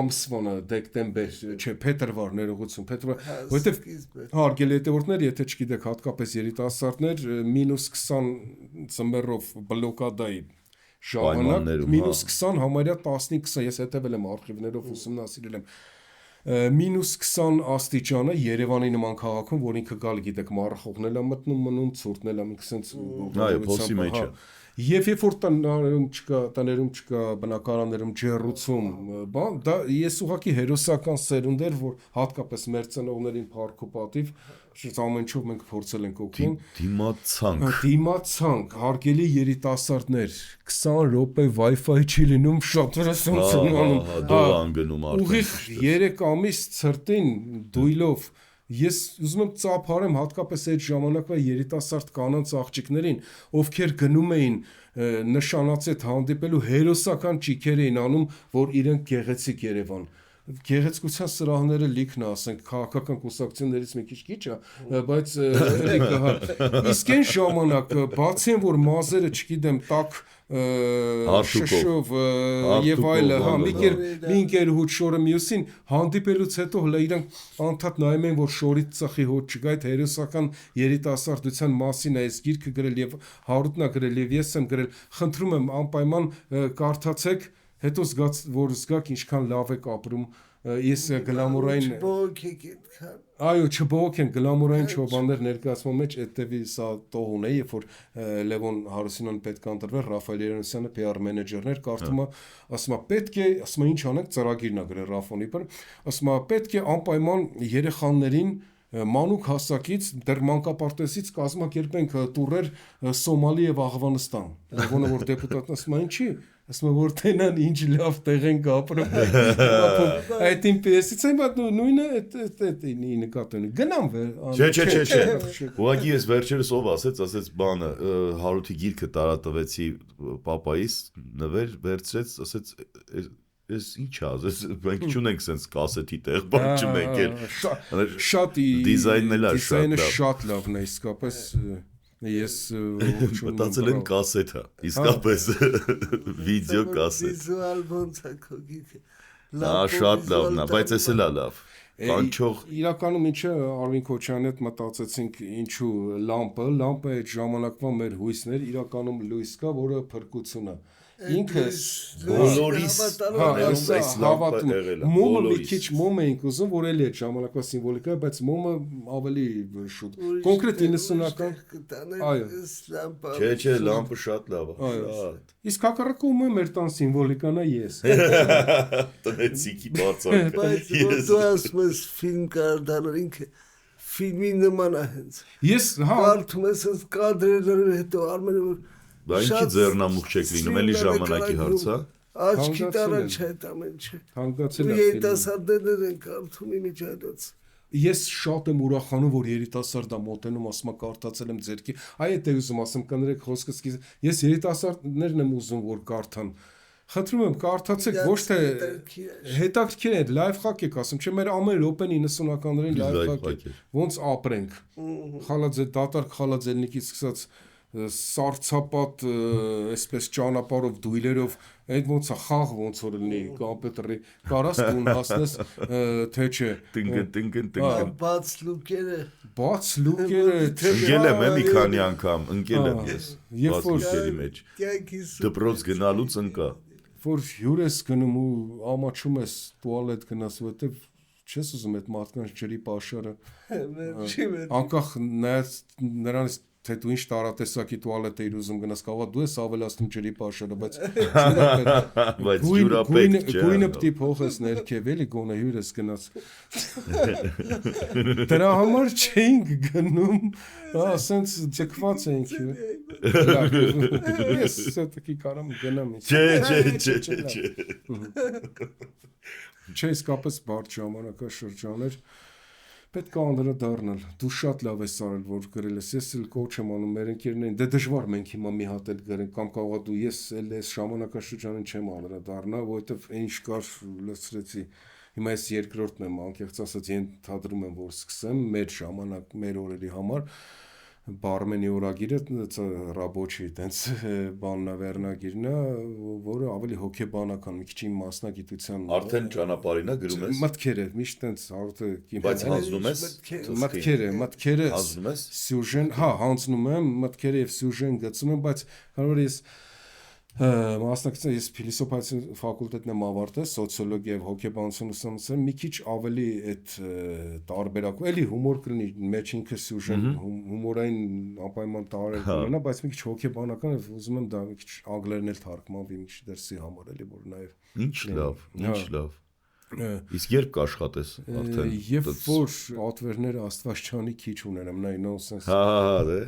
ամսվանը դեկտեմբեր չէ փետրվար ներողություն փետրվար որովհետև հարգելի հետևորդներ եթե չգիտեք հատկապես երիտասարդներ -20 ծմերով բլոկադայի ժամանակ -20 համարյա 15-20 ես հետևել եմ արխիվներով ուսումնասիրել եմ -20 աստիճանը Երևանի նման քաղաքում, որ ինքը գալ գիտեք, մառախողն էլ է մտնում մնում, ցուրտն էլ է ինքսենց փոսի մեջ է։ Եվ երբ որ տներում չկա բնակարաններում ջեռուցում, բան, դա ես ուղղակի հերոսական սերունդ էր, որ հատկապես մեր ծնողներին փառք ու պատիվ, ամեն ինչով մենք փորձել ենք օգնել։ Դիմացանք, հարգելի երիտասարդներ, 20 րոպե Wi-Fi չի լինում, շատ անում։ Ուղիղ 3 ամիս ցրտին դույլով ես ուզում եմ ծափարեմ հատկապես այդ ժամանակվա երիտասարդ կանանց աղջիկներին, ովքեր գնում էին նշանացետ հանդիպելու հերոսական ճիքեր էին անում, որ իրենք գեղեցիկ Երևան։ Գեղեցկության սրահները լիքն է, ասենք, քաղաքական կուսակցություններից մի քիչ է, բայց իսկ այն ժամանակ բացի այն որ մազերը, չգիտեմ, տակ շշով եւ այլը, մի ընկերուհուց շորը մյուսին հանդիպելուց հետո հələ իրանք անդադ նայում են, որ շորից ծխի հոտ չգա, այդ հերոսական երիտասարդության մասին է այս գիրքը գրել եւ Հարութն է գրել եւ ես եմ գրել, խնդրում եմ անպայման կարդացեք, հետո զգաք ինչքան լավ եք ապրում, ես գլամուրային այո, չբողոք են գլամուրային չոբաններ ներկայացման մեջ այդտեղի սա տողուն է, երբ որ Լևոն Հարությունյանը պետք է ընտրվեր, Ռաֆայել Երանոսյանը PR մենեջերներ, կարդում է, ասում է պետք է, ասում է ինչ անենք, ծրագիրն է գրել Ռաֆոնի վրա, ասում է պետք է անպայման երեխաներին մանուկ հասակից դեռ մանկապարտեզից կազմակերպենք տուրեր Սոմալի եւ Աղվանստան։ Լևոնը որ դեպուտատն ասում է ինչի, ասում է որ տենան ինչ լավ տեղ են ապրում։ Այդ իմպեսից այն բան նույնը այդ նկատեն։ Գնամ վեր։ Չէ։ Ուղղակի ես վերջերս ով ասեց բանը Հարութի գիրքը տարատվեցի պապայիս, նվեր վերցրեց, ասեց Ես ինչ ասես, մենք չունենք sense կասետի տեղ, բան չունենք էլ։ Շատ դիզայնը շատ լավն է, իսկապես ես մտածել եմ կասետա, իսկապես վիդեո կասետ։ Վիզուալ ոնց է քո գիրքը։ Շատ լավն է, բայց էս էլ է լավ։ Կանչող իրականում ինչը Արվին Քոչյանի հետ մտածեցինք ինչու լամպը այդ ժամանակվա մեր հույսներ իրականում լույս կա, որը փրկություն է։ Ինքը բոլորիս հավատում մոմը մի քիչ մոմ էինք ուզում որ էլի այդ ժամանակվա սիմվոլիկա բայց մոմը ավելի շուտ կոնկրետ 90-ական Չէ, լամպը շատ լավ է իսկ հակառակը ում է մեր տան սիմվոլիկան է ես տնեցիկի բարձակ բայց դու ասում ես ֆիլմ կար դառնալ ինքը ֆիլմի նման է հենց ես կարդում ես կադրերով հետո Արմենը որ Դա ինչի ձեռնամուխ չեք լինում, էլի ժամանակի հարց է։ Աչքի տարած չէ այդ ամեն ինչը։ Հանգացել է։ Երիտասարդներ են կարդում իմիջիայլոց։ Ես շատ եմ ուրախանում, որ երիտասարդա մոտենում, ասում եմ կարդացել եմ ձերքի։ Այդ է ուզում ասեմ, կներեք խոսքս ես երիտասարդներն եմ ուզում, որ կարդան։ Խնդրում եմ կարդացեք, ոչ թե հետաքրքիր է, լայվ խակ եք ասում, չէ՞ մեր ամեն րոպեն 90-ականներին լայվ խակ է։ Ոնց ապրենք։ Խալաձե դատարկ Խալաձելնիկից սկսած սարցապատ այսպես ճանապարհով դույլերով այդ ոնց է խաղ ոնց որ լինի կոմպյուտերի կարաս տուն հասնես թե չէ տնգն բաց լուկերը ընկել եմ մի քանի անգամ ընկել եմ ես բաց լուկերի մեջ դպրոց գնալուց ընկա որ հյուր ես գնում ու ամաչում ես տուալետ գնաս որտեվ չես ուզում այդ մարդկանց ջրի պաշարը անկախ նրանից թե դու ինչ տարատեսակի տուալետ էիր ուզում գնաս կարող դու ես ավելացնում ջրի պաշարը բայց ջուրապետ չէ գույնը պիտի փոխես ներքև էլի գոնե հյուր ես գնաց դրա համար չէինք գնում ասենց ձգված էինք ես սետքի կարամ գնամ չէ չէ իսկապես բարդ ժամանակաշրջան էր պետք է անդրադառնալ դու շատ լավ ես արել որ գրել ես ես էլ կոչ եմ անում մեր ընկերներին դե դժվար մենք հիմա մի հատ էլ գրենք կամ կարող է դու ես էլ այս ժամանակաշրջանին չեմ անդրադառնա որովհետև ինչ կար լցրեցի հիմա ես երկրորդն եմ անկեղծ ասած ենթադրում եմ որ սկսեմ մեր ժամանակ մեր օրերի համար Բարմենի օրագիրը ռաբոչի տենց բաննա վերնագիրն է, որը ավելի հոգեբանական, մի քիչ իմ մասնագիտության Արդեն ճանապարհին է գրում ես։ Մտքերը, միշտ տենց հարթը Բայց հանձնում ես մտքերը հանձնում ես սյուժեն, հա, հանձնում եմ, մտքերը եւ սյուժեն գցում եմ, բայց կարող ես Մասնակցել ես փիլիսոփայության ֆակուլտետն եմ ավարտել, սոցիոլոգիա եւ հոգեբանություն ուսումնասիրել, մի քիչ ավելի այդ տարբերակ, էլի հումոր կլինի, մեջ ինքը սյուժեն հումորային անպայման տարեր կունենա, բայց մի քիչ հոգեբանական եւ ուզում եմ դա մի քիչ անգլերեն էլ թարգմանվի, մի քիչ դերսի համար էլի, որ նաեւ Ինչ լավ Իսկ երբ կաշխատես արդեն Երբ որ պատվերները Աստվածչանի քիչ ունենամ, նայ նոնսենս դե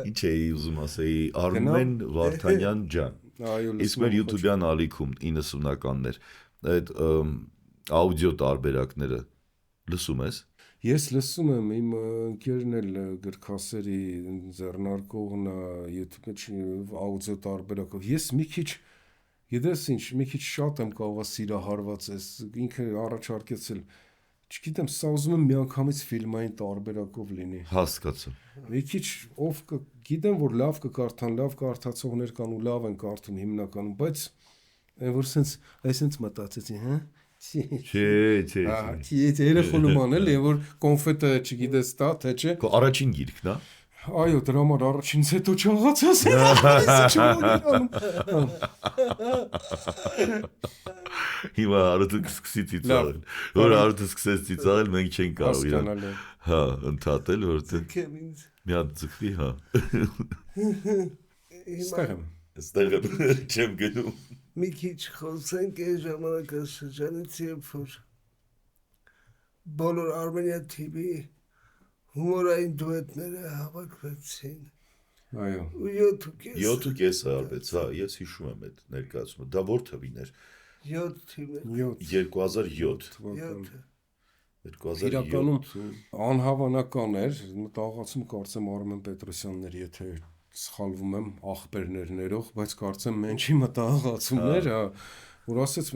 Ինչ էի ուզում ասեի Արմեն Վարդանյան ջան Իսկ մեր YouTube-յան ալիքում 90-ականներ այդ աուդիո տարբերակները լսում ես Ես լսում եմ իմ ընկերն էլ գրքասերի ձեռնարկողն YouTube-ի աուդիո տարբերակով ես մի քիչ Գիտես ինչ, մի քիչ շատ եմ կարող սիրահարված ես, ինքը առաջարկեցել, չգիտեմ, սա ուզում եմ միանգամից ֆիլմային տարբերակով լինի։ Հասկացա։ Մի քիչ ով գիտեմ, որ լավ կկարդան, լավ կարդացողներ կան ու լավ են կարդում հիմնականում, բայց որ այսպես մտածեցի, հա։ Չէ, երեխոնում անել, որ կոնֆետը, չգիտես, տա, թե չէ։ Քո առաջին գիրքն է։ Այո, դրա համար առաջինից հետո չաղացած Հիմա արդեն սկսի ծիծաղել Որ արդեն սկսեց ծիծաղել, մենք չենք կարող իրան Հա, ընդհատել, որտեղ մի հատ ձգվի, հա Ստեղ եմ, չեմ գնում Մի քիչ խոսենք այս ժամանակաշրջանից, երբ որ բոլոր Armenia TV Հումորային դուետները հավաքվեցին Այո ու 7.5 արվեց, հա, ես հիշում եմ այդ ներկայացումը Դա որ թվին էր 7 թիվը 2007 Իրականում անհավանական էր Մտահղացում կարծեմ Արմեն Պետրոսյանն էր Եթե սխալվում եմ աղբերներ ներող Բայց կարծեմ մենչի մտահղացումներ Որ ասեց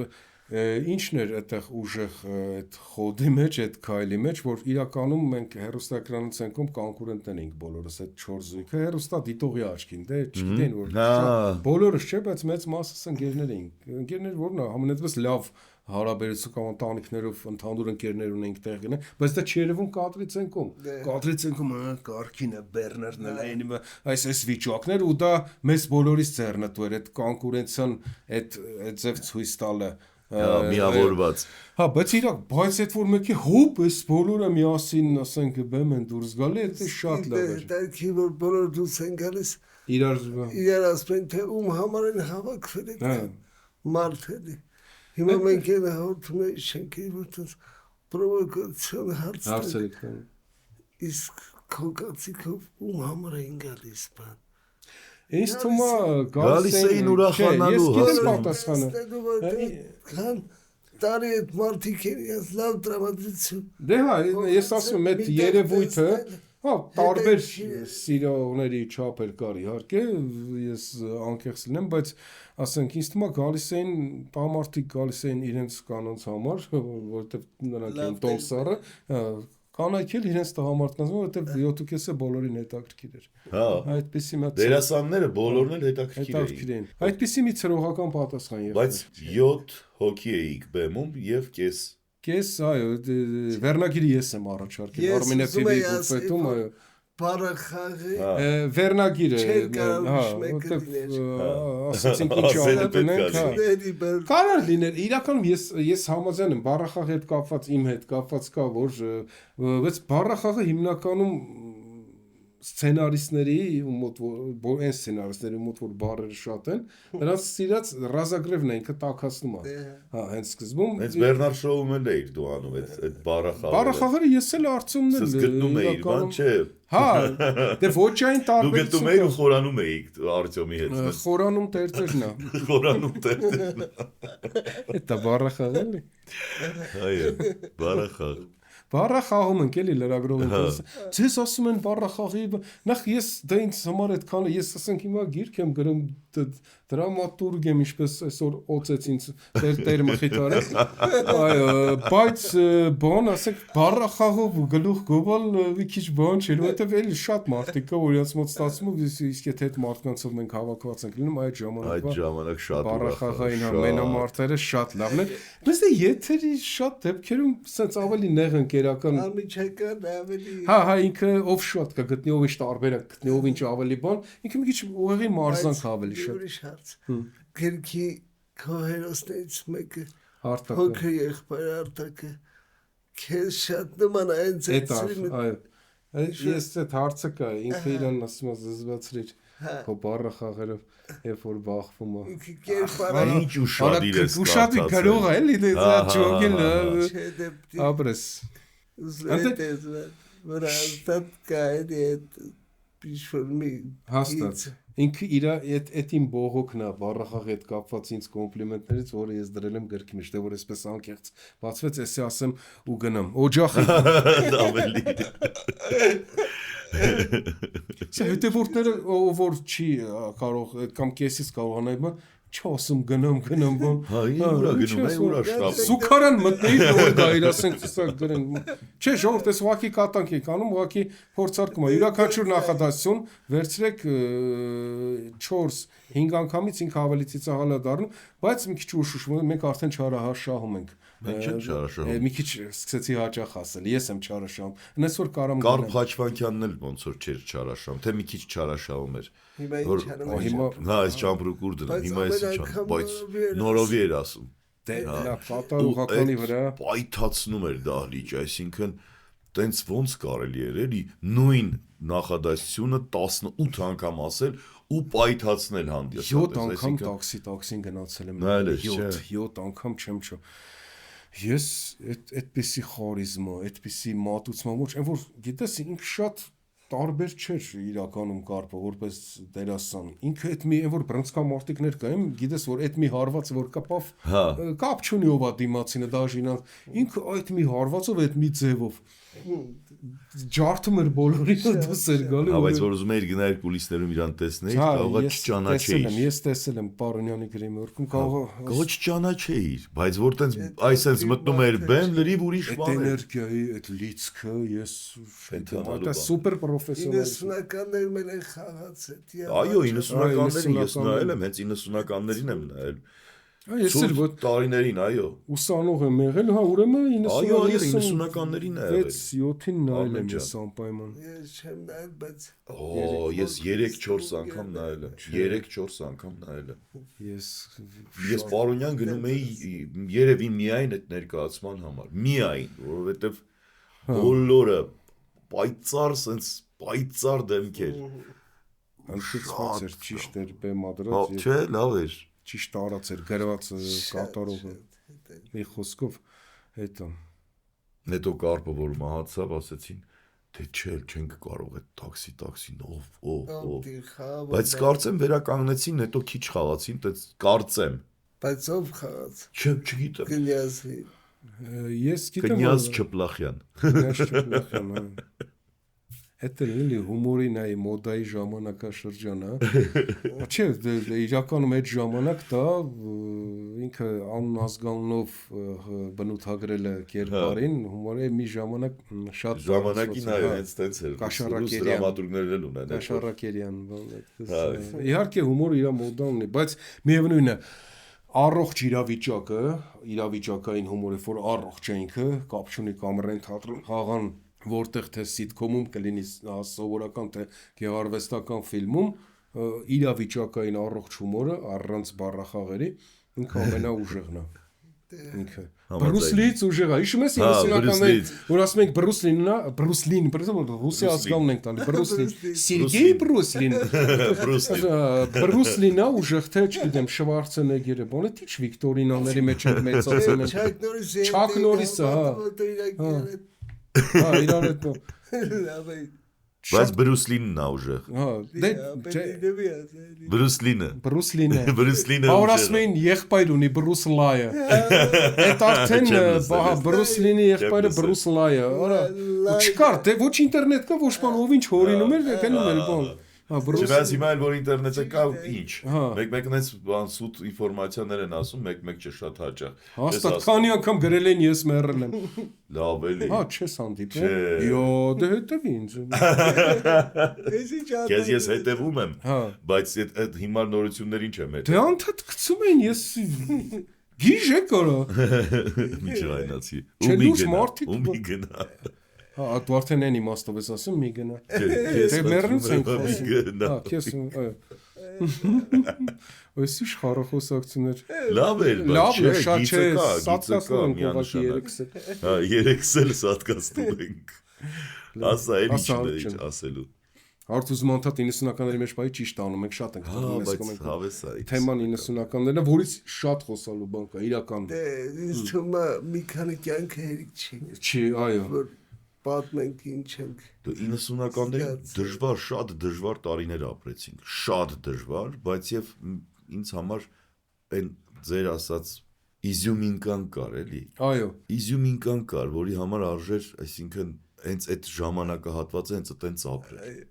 Ինչն էր այդտեղ ուժեղ այդ խոդի մեջ, այդ քայլի մեջ, որ իրականում մենք հերոստակրանից ենքում կոնկուրենտ ենք բոլորս այդ 4 զույգը, հերոստա դիտողի աչքին, դե չգիտեն որ բոլորս չէ, բայց մեծ մասս ընկերներ էինք։ Ընկերներ որն է, ամենից լավ հարաբերություն կամ ընտանիքներով ընդհանուր ընկերներ ունենք տեղին, բայց դա չերևում կադրից ենքում։ Կադրից ենքում կարքինը, բեռներն էլ այն այս վիճակներ ու դա մեզ բոլորիս ձեռնտու էր այդ կոնկուրենցիան այդ ձև ցույց տալը Միավորված Հա, բայց այդ որ մեկի հոպ էս բոլորը միասին, ասենք, բեմ են դուրս գալի, դա շատ լավ էր Դա որ բոլոր դուրս են գալիս Իրար ասում են, թե ում համար են հավաքվել այդ մարդերը Հիմա մենք են հաղորդում ենք շենքի որտեղ պրովոկացիոն հարցեր Իսկ քոկացիկով ում համար են գալիս բան Ինձ թվում է գալիս էին ուրախանալու Ես գիտեմ պատասխանը Քան տարի այդ մարդիկ են ես լավ տրամադրություն Դե հա, ես ասում եմ այդ երևույթը Հա, տարբեր սիրողների չափեր կար իհարկե, ես անկեղծ լինեմ, բայց ասենք ինձ թվում է գալիս էին տղամարդիկ գալիս էին իրենց կանոնց համար, որովհետև նրանք են տոմսառը, կանայք էլ իրենց տղամարդկանց, որովհետև 7.5-ը բոլորին հետաքրքիր էր։ Հա։ Այդպեսի մի դերասանները բոլորն էլ հետաքրքիր էին։ Այդպեսի մի ցրողական պատասխան եղավ։ Բայց 7 հոգի էիք բեմում եւ կես Կես, այո, վերնագիրը ես եմ առաջարկել Armenia TV-ի բուֆետում, այո Բարախաղի վերնագիրը, ասացինք ինչ անենք, կարող լիներ, իրականում ես համաձայն եմ, բառախաղի հետ կապված, իմ հետ կապված կա, որ բառախաղը հիմնականում սցենարիստների մոտ այն սցենարիստների մոտ որ բառերը շատ են նրանց սիրած ռազագրևն է ինքը տաքացնում է հա հենց սկզբում հենց Բեռնար շոում էլ էիր դու անում այդ բառախաղերը ես էլ արծումն եմ գտնում էի բան չէ հա դե ոչային տարբերություն դու գտնում էի ու խորանում էիք Արտյոմի հետ խորանում տերտերն է խորանում տերտերն է դա բառախաղն է այո բառախաղ Բառախաղում ենք էլի լրագրողին ձեզ ասում են բառախաղի նախ ես դա ինձ համար այդքանը ես ասենք հիմա գիրք եմ գրում դրամատուրգ եմ ինչպես այսօր օծեց ինձ տեր մխիթարը այո բայց բան ասենք բառախաղով գլուխ գոբալ մի քիչ բան չէ որովհետև էլի շատ մարդիկ կա որ իրաց մոտ ստացվում է իսկ եթե այդ մարդկանցով մենք հավաքված ենք լինում այդ ժամանակ շատ բառախաղային ամենամարտերը շատ լավն են բայց եթերի շատ դեպքերում sense ավելի նեղ ընկերական անմիջական ավելի հա ինքը ով շատ կգտնի ով ինչ տարբերակ գտնի ով ինչ ավելի բան ինքը մի քիչ ուղղի մարզանք ավելի ուրիշ հարց գրքի քո հերոսներից մեկը Արտակը հոգը եղբայր Արտակը քեզ շատ նման այո ես այդ հարցը կա ինքը իրան ասում է զզվացրիր քո բառախաղերով երբ որ բախվում է ինքը կերպարը ինչ ուշադիր է ուշադիր կարող է էլի դա ճոգել ապրես ուզես որ աստատ կայ բիշորմի հաստատ ինքը իր այդ իմ բողոքն է բառախաղի հետ կապված ինձ կոմպլիմենտներից որը ես դրել եմ գրքի մեջ դե որ այսպես անկեղծ բացվեց էսի ասեմ ու գնամ օջախի ավելի Սա հետևորդները որ չի կարող կամ կեսից կարողանա չասում գնամ բան ուրա գնում է ուրա շտապ Սուքարան մտնեի որ դա իր ասենք սա գրեն չէ ժողովուրդ էս ուղակի կատանք եք անում ուղակի փորձարկում է յուրաքանչյուր նախադասություն վերցրեք 4-5 անգամից ինքը ավելի ծիծաղալա դառնում բայց մի քիչ ուշ մենք արդեն չարաշահում ենք Մենք չենք չարաշահում մի քիչ սկսեցի հաճախ ասել ես եմ չարաշահում այնպես որ կարամ Կարլ Խաչվանյանն էլ ոնց որ չէր չարաշահում թե մի քիչ չարաշահում էր հիմա հա այս ճամպրուկուր դրան հիմա էս չան բայց նորովի էր ասում դե նա կատարողականի վրա պայթացնում էր դահլիճ այսինքն տենց ոնց կարելի էր էլի նույն նախադասությունը 18 անգամ ասել ու պայթացնել հանդիսատես 7 անգամ տաքսին գնացել եմ 7 անգամ չեմ Ես այդպիսի խարիզմա, այդպիսի մատուցման ոչ, այն որ գիտես ինքը շատ տարբեր չէր իրականում Կարպը որպես դերասան։ Ինքը այդ մի այն որ բռնցքամ մարտիկներ կային, գիտես որ այդ մի հարվածը որ կապավ, կապ չունի ով է դիմացինը դաժինան։ Ինքը այդ մի հարվածով, այդ մի ձևով ջարդում էր բոլորին դուս էր գալի։ Հա, բայց որ ուզում էիր գնալ կուլիսներում իրան տեսնել, կարողա չճանաչեիր։ Ես տեսել եմ Պարոնյանի գրիմերքում, կարողա չճանաչեիր, բայց որ տենց այսպես մտնում էր բեն լրիվ ուրիշ բան էր։ Էներգիայի այդ լիցքը ես դա սուպեր պրոֆեսիոնալ 90-ականներում էլ խաղաց է։ Այո, 90-ականներին ես նայել եմ, հենց 90-ականներին եմ նայել։ Ես էլ որ տարիներին, այո։ Ուսանող եմ եղել, հա, ուրեմն 90-ականներին է եղել։ 6-7-ին նայել եմ ես անպայման։ Ես չեմ նայել, բայց ես 3-4 անգամ նայել եմ։ 3-4 անգամ նայել եմ։ Ես Պարոնյան գնում էի երևի միայն այդ ներկայացման համար։ Միայն, որովհետև բոլորը պայծառ, sense պայծառ դեմքեր։ Անշուշտ էր ճիշտ էր բեմադրած։ Չէ, լավ էր։ Ճիշտ արած էր գրված կատարողը մի խոսքով հետո Հետո Կարպը որ մահացավ ասեցին թե չէ չենք կարող այդ տաքսին ով բայց կարծեմ վերականգնեցին հետո քիչ խաղացին դες կարծեմ բայց ով խաղաց չգիտեմ Կնյազի ես գիտեմ Կնյազ Չպլախյան Այդ էլի հումորին այ մոդայի ժամանակաշրջան է չէ իրականում այդ ժամանակ դա ինքը անազգանունով բնութագրել է կերպարին հումորը մի ժամանակ շատ ժամանակին այո հենց տենց էր դրամատուրգներն էլ ունեն Կաշառակերյան իհարկե հումորը իր մոդան ունի բայց միևնույն է առողջ իրավիճակային հումորը որ առողջ է ինքը կապ չունի կամերային թատրոն խաղան որտեղ թե սիտկոմում կլինի սովորական թե գեղարվեստական ֆիլմում իրավիճակային առողջ հումորը առանց բառախաղերի ինքը ամենաուժեղն է ինքը Բրուսլից ուժեղ է հիշում ես 90-ականներին որ ասում ենք Բրուսլին ռուսիա ազգանուն ենք տալի Բրուսլին Սերգեյ Բրուսլինը ուժեղ թե չգիտեմ Շվարցենեգերը բանը տիչ Վիկտորինաների մեջ են մեծացել Չակ Նորիսը հա իրար հետ բայց Բրուսլինն է ուժեղ հա դե Բրուսլինը Բաղ ասում էին եղբայր ունի Բրուսլայը այդ արդեն Բրուսլինի եղբայրը Բրուսլայը արա չկար դե ոչ ինտերնետ կա ոչ բան ով ինչ հորինում էր գնում էր բան Չնայած հիմա էլ որ ինտերնետը կա, ինչ։ Մեկ-մեկն էս բան սուտ ինֆորմացիաներ են ասում, մեկ-մեկ չէ շատ հաճախ։ Հաստատ քանի անգամ գրել են ես մեռել եմ։ Լավ էլի։ Չես հանդիպել։ Յո, դե հետևի ինձ։ Ես հետևում եմ, բայց այդ հիմար նորություններին չեմ հետևում։ Դե անդադ գցում են ես գիժ է կարա։ Միջայնացի։ Ումի գնա։ Դու արդեն են իմաստով ես ասում մի գնա։ Դե մեռնուց ենք խոսում։ Քեզ Ось ի շարախոսակցներ։ Լավ է, շատ չէ, սատկացնում ենք ուղղակի երեքսել սատկացնում ենք։ Ասա էլի ինչ ասելու։ Արդյոք մանթա 90-ականների մեջ բայ ճիշտ անում ենք, շատ ենք տեսնում ենք հավես է։ Թեման 90-ականներն է, որից շատ խոսալու բան կա, իրական։ Դե ինձ թվում է մի քանի կյանքը հերիք չի։ Չի, այո։ Պատմենք ինչ ենք։ Դու 90-ականներին դժվար, շատ դժվար տարիներ ապրեցինք, շատ դժվար, բայց եւ ինձ համար այն ձեր ասած իզյումինկան կար էլի։ Այո։ Իզյումինկան կար, որի համար արժեր, այսինքն հենց այդ ժամանակահատվածը հենց այդտենց ապրել։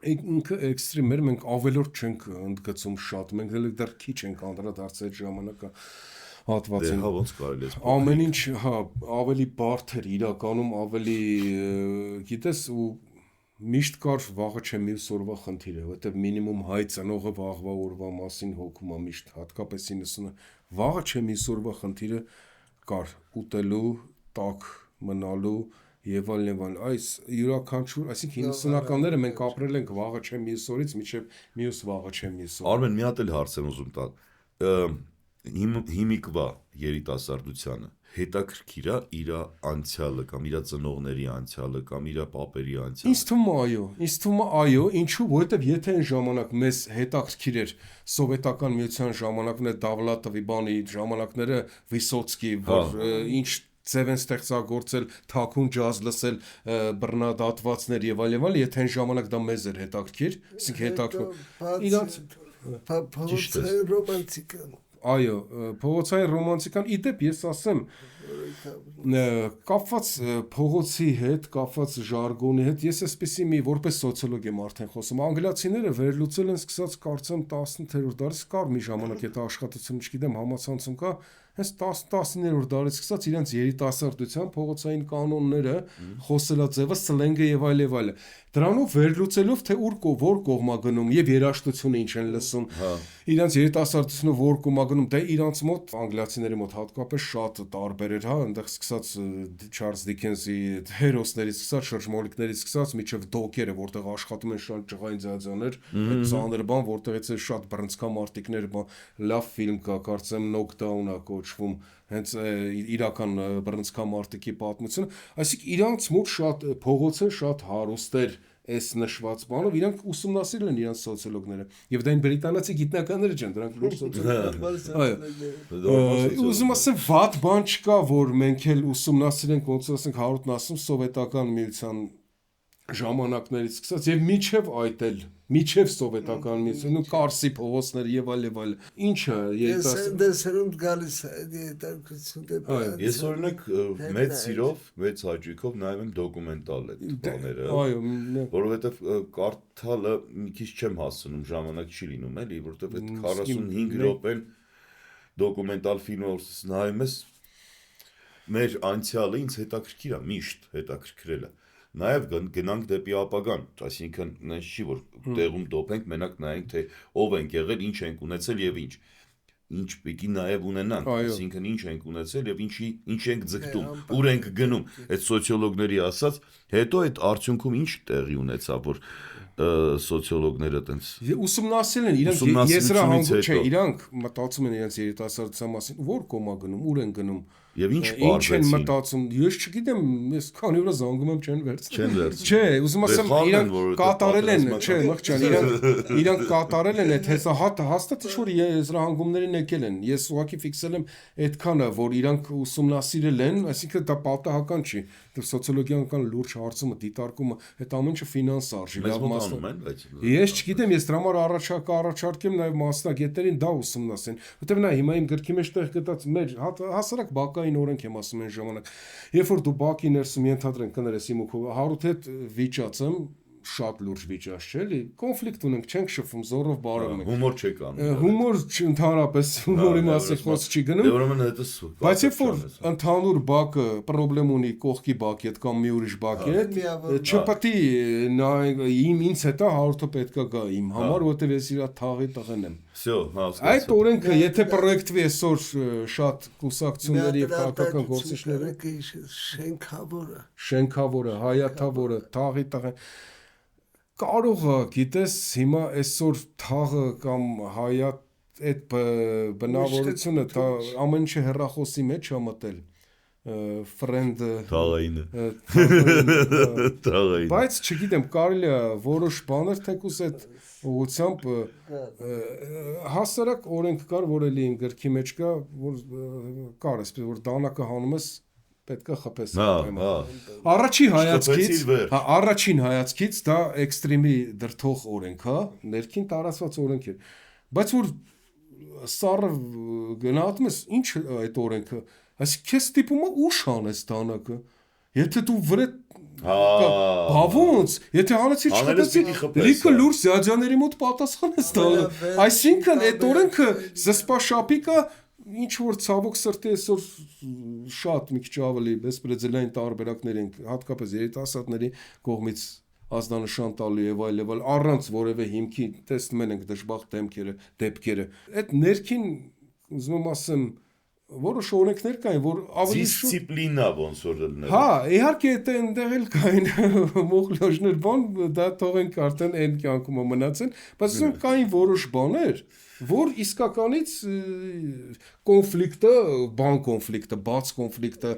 Ինքը էքստրիմ էր, մենք ավելորդ չենք ընդգծում շատ, մենք դեռ քիչ ենք անդրադարձել այդ ժամանակահատվածին։ Դե հա ոնց կարելի է։ Ամեն ինչ, հա, ավելի բարդ էր իրականում, ավելի գիտես ու միշտ կար վաղը չէ մյուս օրվա խնդիրը, որտեղ մինիմում հայ ծնողը վաղվա օրվա մասին հոգում է միշտ, հատկապես 90-ը վաղը չէ մյուս օրվա խնդիրը կար, ուտելու, տաք մնալու եւ այլն, այս յուրաքանչյուր, այսինքն 90-ականները մենք ապրել ենք վաղը չէ մյուս օրից մինչեւ մյուս վաղը չէ մյուս օր։ Արմեն մի հատ էլ հարց եմ ուզում տալ։ Հիմիկվա երիտասարդությանը հետաքրքիր է իր անցյալը կամ իր ծնողների անցյալը կամ իր պապերի անցյալը։ Ինձ թվում է այո, ինչու, որովհետև եթե այն ժամանակ մեզ հետաքրքիր էր սովետական միության ժամանակն է Դավլատովի բանի ժամանակները Վիսոցկի, որ ինչ ձև են ստեղծագործել, թաքուն ջազ լսել, բռնադատվածներ եւ այլն, եթե այն ժամանակ դա մեզ էր հետաքրքիր, ասենք փողոցային ռոմանտիկան։ Այո, փողոցային ռոմանտիկան, իդեպ ես ասեմ, կապված փողոցի հետ, կապված ժարգոնի հետ, ես այսպեսի մի որպես սոցիոլոգ եմ արդեն խոսում, անգլիացիները վերլուծել են սկսած կարծեմ 18-րդ դարից կար մի ժամանակ, եթե աշխատություն չգիտեմ, համացանցում կա, հենց 19-րդ դարից սկսած իրենց երիտասարդության փողոցային կանոնները, խոսելաձևը, սլենգը եւ այլն։ Դրանով վերլուծելով թե որ կողմա գնում եւ երաժշտությունը ինչ են լսում, իրենց երիտասարդությունը որ կողմա գնում, դե իրանց մոտ անգլիացիների մոտ հատկապես շատ տարբեր էր, հա, այնտեղ սկսած Չարլզ Դիկենսի հերոսներից սկսած, շրջմոլիկներից սկսած, միջև դոկերը, որտեղ աշխատում են շատ ջղային ձայաձյաներ, այդ ծանր բան, որտեղից է շատ բռնցքամարտիկներ, լավ ֆիլմ կա, կարծեմ Knockdown-ը կոչվում, հենց իրական բռնցքամարտիկի պատմությունը, այսինքն իրանց մոտ շատ փողոցը շատ հարուստ էր այս նշված բանով, իրանք ուսումնասիրել են իրանց սոցիոլոգները, եւ դա այն բրիտանացի գիտնականները չեն, դրանք լուրջ սոցիոլոգներ։ Ուզում ասեմ, վատ բան չկա, որ մենք էլ ուսումնասիրենք, ոնց ասենք 100-ն ասում սովետական միության ժամանակներից սկսած եւ միջև այդ էլ միջև սովետական միություն ու Կարսի փողոցներ եւ այլն ինչը երիտասարդ գալիս է հետաքրքրություն ես օրինակ մեծ սիրով մեծ հաճույքով նայում եմ դոկումենտալ այդ բաները որովհետեւ կարդալը մի քիչ չեմ հասնում ժամանակ չի լինում էլի որովհետեւ այդ 45 րոպեն դոկումենտալ ֆիլմը նայում ես մեր անցյալը ինձ հետաքրքիր է միշտ հետաքրքրել է Նաև գնանք դեպի ապագան, այսինքն նենց չի, որ տեղում տոպենք, մենակ նայենք, թե ով ենք եղել, ինչ ենք ունեցել և ինչ պիտի նաև ունենանք, այսինքն ինչ ենք ունեցել և ինչ ենք ձգտում, ուր ենք գնում, այդ սոցիոլոգների ասած, հետո այդ արդյունքում ինչ տեղի ունեցավ, որ սոցիոլոգները տենց ուսումնասիրել են, իրանք եզրահանգում չէ, իրանք մտածում են իրենց երիտասարդության մասին, որ կոմա գնում, ուր են գնում Եվ ինչ են մտածում, ես չգիտեմ, ես քանի օր զանգում եմ չեն վերցնել։ Չէ, ուզում ասեմ, իրանք կատարել են, չէ, մղջան, իրանք կատարել են այդ հաստատ ինչ-որ եզրահանգումներին եկել են։ Ես ուղղակի ֆիքսել եմ այդքանը, որ իրանք ուսումնասիրել են, այսինքն դա պատահական չի։ Սոցիոլոգիական լուրջ հարցումը, դիտարկումը, այդ ամեն ինչը ֆինանս արժի, լավ մասնագետ։ Ես չգիտեմ, ես դրա համար առաջարկեմ նաև մասնագետերին դա ուսումնասիրեն, որտեղ նա հիմա իմ գրքի մեջ տեղ գտած մեր հասարակ բակային օրենք եմ ասում այն ժամանակ։ Երբ որ դու բակի ներսում ենթադրենք կներես իմ ու քո հարութ հետ վիճած եմ, շատ լուրջ վիճակ չէ, էլի կոնֆլիկտ ունենք, չենք շփվում, զորով բարով ենք։ Հումոր չեք անում։ Հումոր ընդհանրապես հումորի մասին խոսք չի գնում։ Դե ուրեմն հետս։ Բայց երբ որ ընդհանուր բակը խնդրեմ ունի կողքի բակի հետ կամ մի ուրիշ բակի հետ, չպետք է ինձ հետո 100-ը պետքա գա իմ համար, որովհետև ես իր թաղի տղեն եմ։ Всё, Այդ օրենքը եթե պրոյեկտվի այսօր շատ կուսակցությունների եւ քաղաքական գործիչների շենքավորը, հայաթավորը, թաղի տղեն կարող է, գիտես, հիմա այսօր թաղը կամ հայատ այդ բնավորությունը ամեն ինչը հեռախոսի մեջ է մտել ֆրենդը թաղայինը բայց չգիտեմ կարելի է որոշ բաներ թեկուս այդ ուղղությամբ հասարակ օրենք կար որ էլի իմ գրքի մեջ կա որ կար այսպես որ դանակը հանում ես պետք է խփես առաջին հայացքից դա էքստրեմի դրթող օրենք հա ներքին տարածված օրենք է բայց որ սառը գնահատում ես ինչ այդ օրենքը այսինքն քեզ տիպում է ուշ անես դանակը եթե դու վրե բավոնց եթե հանեցիր չխփեցիր լիքը լուրջ զյաջաների մոտ պատասխան ես տալու այսինքն այդ օրենքը զսպաշապիկա ինչ որ ցավոք սրտի այսօր շատ մի քիչ ավելի բեսպրեդելային տարբերակներ են հատկապես երիտասարդների կողմից ազդանշան տալու եւ այլ առանց որևէ հիմքի տեսնում ենք դժբախտ դեպքերը այդ ներքին ուզում եմ ասեմ որոշ օրենքներ կային որ ավելի դիսցիպլինա ոնց որ դնել հա իհարկե դա այնտեղ էլ կային մոխլոժներ բան դա թողենք արդեն այն կյանքում մնացել բայց ասում կային որոշ բաներ որ իսկականից կոնֆլիկտը բան կոնֆլիկտը բաց կոնֆլիկտը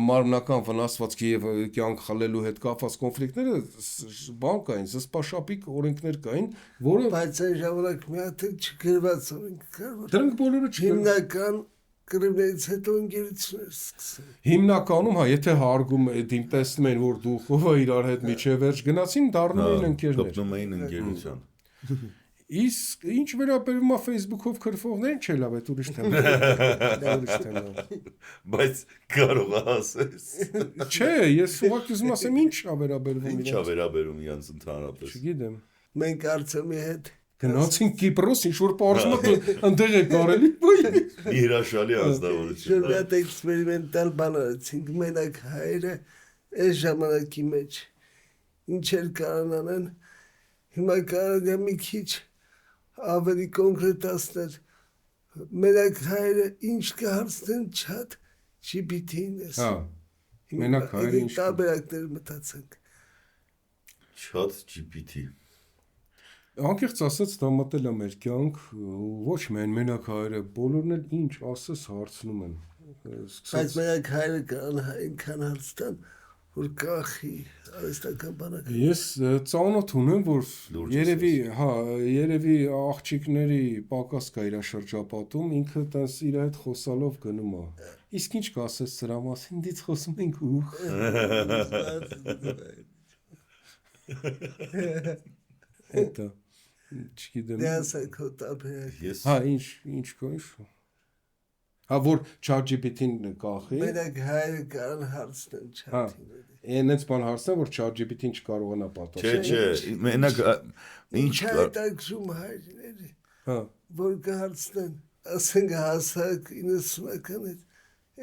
մարմնական վնասվածքի եւ կյանք խլելու հետ կապված կոնֆլիկտները բան կային զսպաշապիկ օրենքներ կային որը բայց այն ժամանակ մի հատ չգրված օրենք կար դրանք բոլորը հիմնական Կրիմներից հետո ընկերություններ սկսել։ Հիմնականում, հա, եթե հարգում դին տեսնում են, որ դուխովը իրար հետ միջև վերջ գնացին, դառնում էին ընկերներ։ Գտնում էին ընկերության։ Իսկ ինչ վերաբերում է Facebook-ով քրֆողներին, չէ լավ, այդ ուրիշ թեմա։ Բայց կարող է ասես։ Չէ, ես ուղղակի ուզում ասեմ, ինչ է վերաբերվում իրենց։ Ինչ է վերաբերում իրենց ընդհանրապես։ Չգիտեմ։ Մենք Արցախի հետ Գնացին Կիպրոս, ինչ որ պարզումը ընդեղ է կարելի, ոյ։ Հրաշալի ազնվորություն։ Շուտ էքսպերիմենտալ բան արեցինք, մենակ հայերը այս ժամանակի մեջ ինչեր կարան անեն, հիմա կարելի է մի քիչ ավելի կոնկրետացնել, մենակ հայերը ինչ կհարցնեն չատ GPT-ին ես։ Հա, մենակ հայերը ինչ տարբերակներ մտածենք։ Չատ GPT Անկեղծ ասած դա մտել է մեր կյանք, ոչ միայն մենակ հայերը, բոլորն էլ ինչ ասես հարցնում են։ Բայց մենակ հայերը կան այնքան հարցան, որ կախի արհեստական բանակը։ Ես ծանոթ ունեմ, որ երևի աղջիկների պակաս կա իր շրջապատում, ինքը տես իր հետ խոսալով գնում է։ Իսկ ինչ կասես սրա մասին, դից խոսում ենք ուխ։ Էտա Չգիտեմ։ Դասակո տարբերակ։ Հա, ինչ կոյш։ Հա, որ ChatGPT-ին կախի։ Մենակ հայերը կարան հարցնեն ChatGPT-ին։ Այնպես բան հարցնեն, որ ChatGPT-ին չկարողանա պատասխանել։ Չէ, մենակ ինչ կար։ Հետաքրում հայերները։ Հա։ Որ կհարցնեն, ասենք հասակ 90-ականից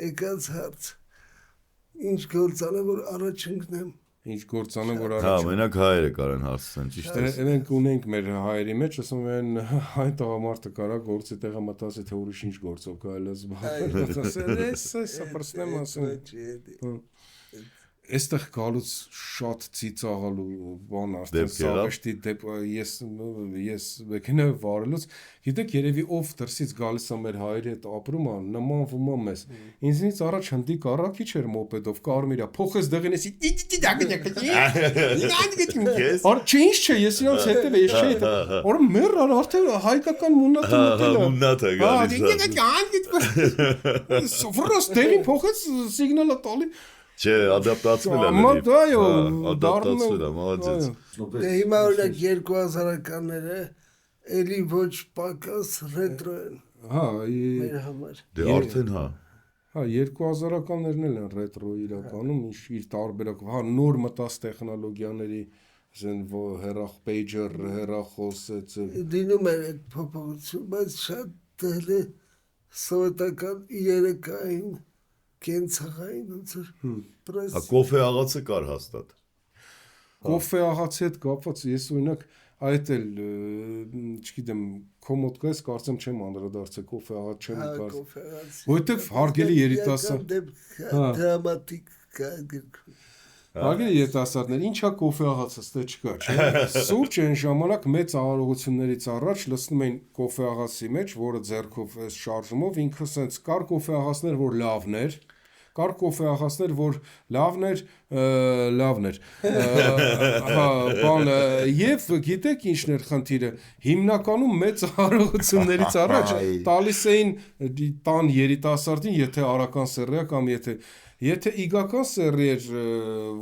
եկած հարց։ Ինչ գործանը որ առաջ ընկնեմ։ Ինչ գործանը որ Հա, մենակ հայերը կարան հարցնեն, ճիշտ է։ Մենք ունենք մեր հայերի մեջ, ասում են, այն տղամարդը կարա գործի տեղը մտածի, թե ուրիշ ինչ գործով կարելի է զբաղվել։ Ասել էս ապրսնեմ ասում։ Այստեղ գալուց շատ ծիծաղալու բան արդեն սավեշտի ես մեքենա վարելուց գիտեք երևի ով դրսից գալիս է մեր հայերի հետ ապրում է նմանվում է մեզ ինձնից առաջ հնդիկ առաքիչ էր մոպեդով կարմիրա փոխես դեղին ինչ չէ ես իրանց հետև ես չէ օրը մեր արդեն հայկական մուննաթը գալիս սովորոս դեղին փոխեց սիգնալը տալի Չէ, ադապտացվել է լրիվ։ Ադապտացվել է, մալացեց։ Դե հիմա օրինակ 2000-ականները էլի ոչ պակաս ռետրո են։ Հա, մեր համար։ Դե արդեն հա։ Հա, 2000-ականներն էլ են ռետրո իրականում, իր տարբերակով, հա, նոր մտած տեխնոլոգիաների հերախ pager, հերախոս դինում էր այդ փոփոխություն, բայց շատ դել է սովետական երեկային կենցաղային ոնց կոֆե աղացը կար հաստատ կոֆե աղացի հետ կապված ես օրինակ այդ էլ չգիտեմ քո մոտքից կարծեմ չեմ անդրադարձել կոֆե աղաց չեմ կարծում որովհետև հարգելի երիտասարդ դրամատիկ հարգելի երիտասարդներ ինչա կոֆե աղացը ստե չկա չէ սուրճ այն ժամանակ մեծ արարողություններից առաջ լցնում էին կոֆե աղացի մեջ որը ձեռքով էս շարժումով ինքը սենց կար կոֆե աղացներ որ լավներ կար կոֆե աղացներ, որ լավն էր, և գիտեք ինչն էր խնդիրը, հիմնականում մեծ արարողություններից առաջ տալիս էին տան երիտասարդին, եթե արական սեռի է կամ եթե իգական սեռի էր,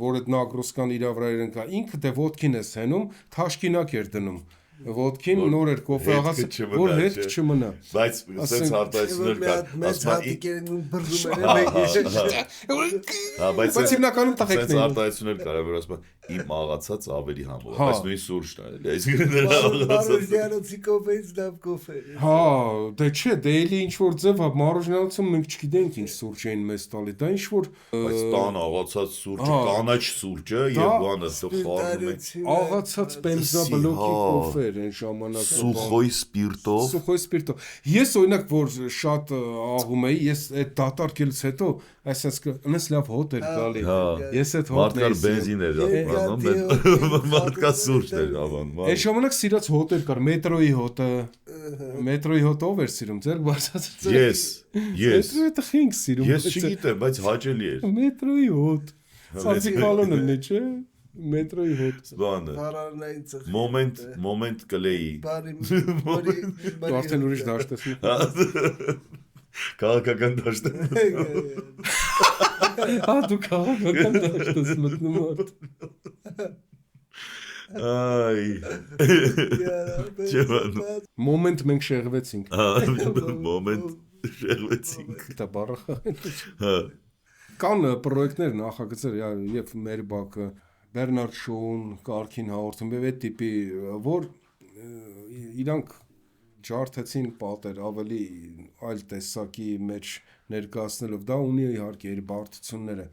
որ այդ նագրոսկան իրա վրա էր ընկա, ինքը դե ոտքին ես հենում, թաշկինակ էր դնում ոտքին նոր էր կոֆե աղացը, որ հետք չմնա բայց սենց արտահայտություններ կար մեծ հատիկերին ու բրդում էր բայց հիմնականում տղեկն սենց արտահայտություններ կար որ ասում իմ աղացած ավելի համով բայց նույն սուրճն է մարոժնյանոցի կոֆեից լավ կոֆե դե չէ դե էլի ինչ-որ ձև մարոժնյանոցում մենք չգիտենք ինչ սուրճ էին մեզ տալի դա ինչ-որ բայց տան աղացած սուրճը կանաչ սուրճը և բանը խառնում են աղացած պենզաբլոկի կոֆե այն ժամանակ Սուխոյ սպիրտով ես օրինակ որ շատ աղում էի ես այդ դատարկելուց հետո այսպես լավ հոտ էր գալի ես այդ հոտն էի բենզին էր մարդկա սուրճ էր ավան այդ ժամանակ սիրած հոտ էր կար մետրոյի հոտը ով էր սիրում ձերք բարձած ես մետրոյի տխինք սիրում ես չգիտեմ բայց հաճելի էր մետրոյի հոտ սացի կալոնն է չէ մետրոյի հոտ բանը մոմենտ կլեի դու արդեն ուրիշ դաշտ ես քաղաքական դաշտ դու քաղաքական դաշտ ես մտնում մոմենտ մենք շեղվեցինք մոմենտ շեղվեցինք դա բառը կան պրոյեկտներ նախագծեր և մեր բակը Բերնարդ Շոուն կարգին հաղորդում և այդ տիպի որ իրանք ջարդեցին պատեր ավելի այլ տեսակի մեջ ներկայացնելով դա ունի իհարկե իր բարդությունները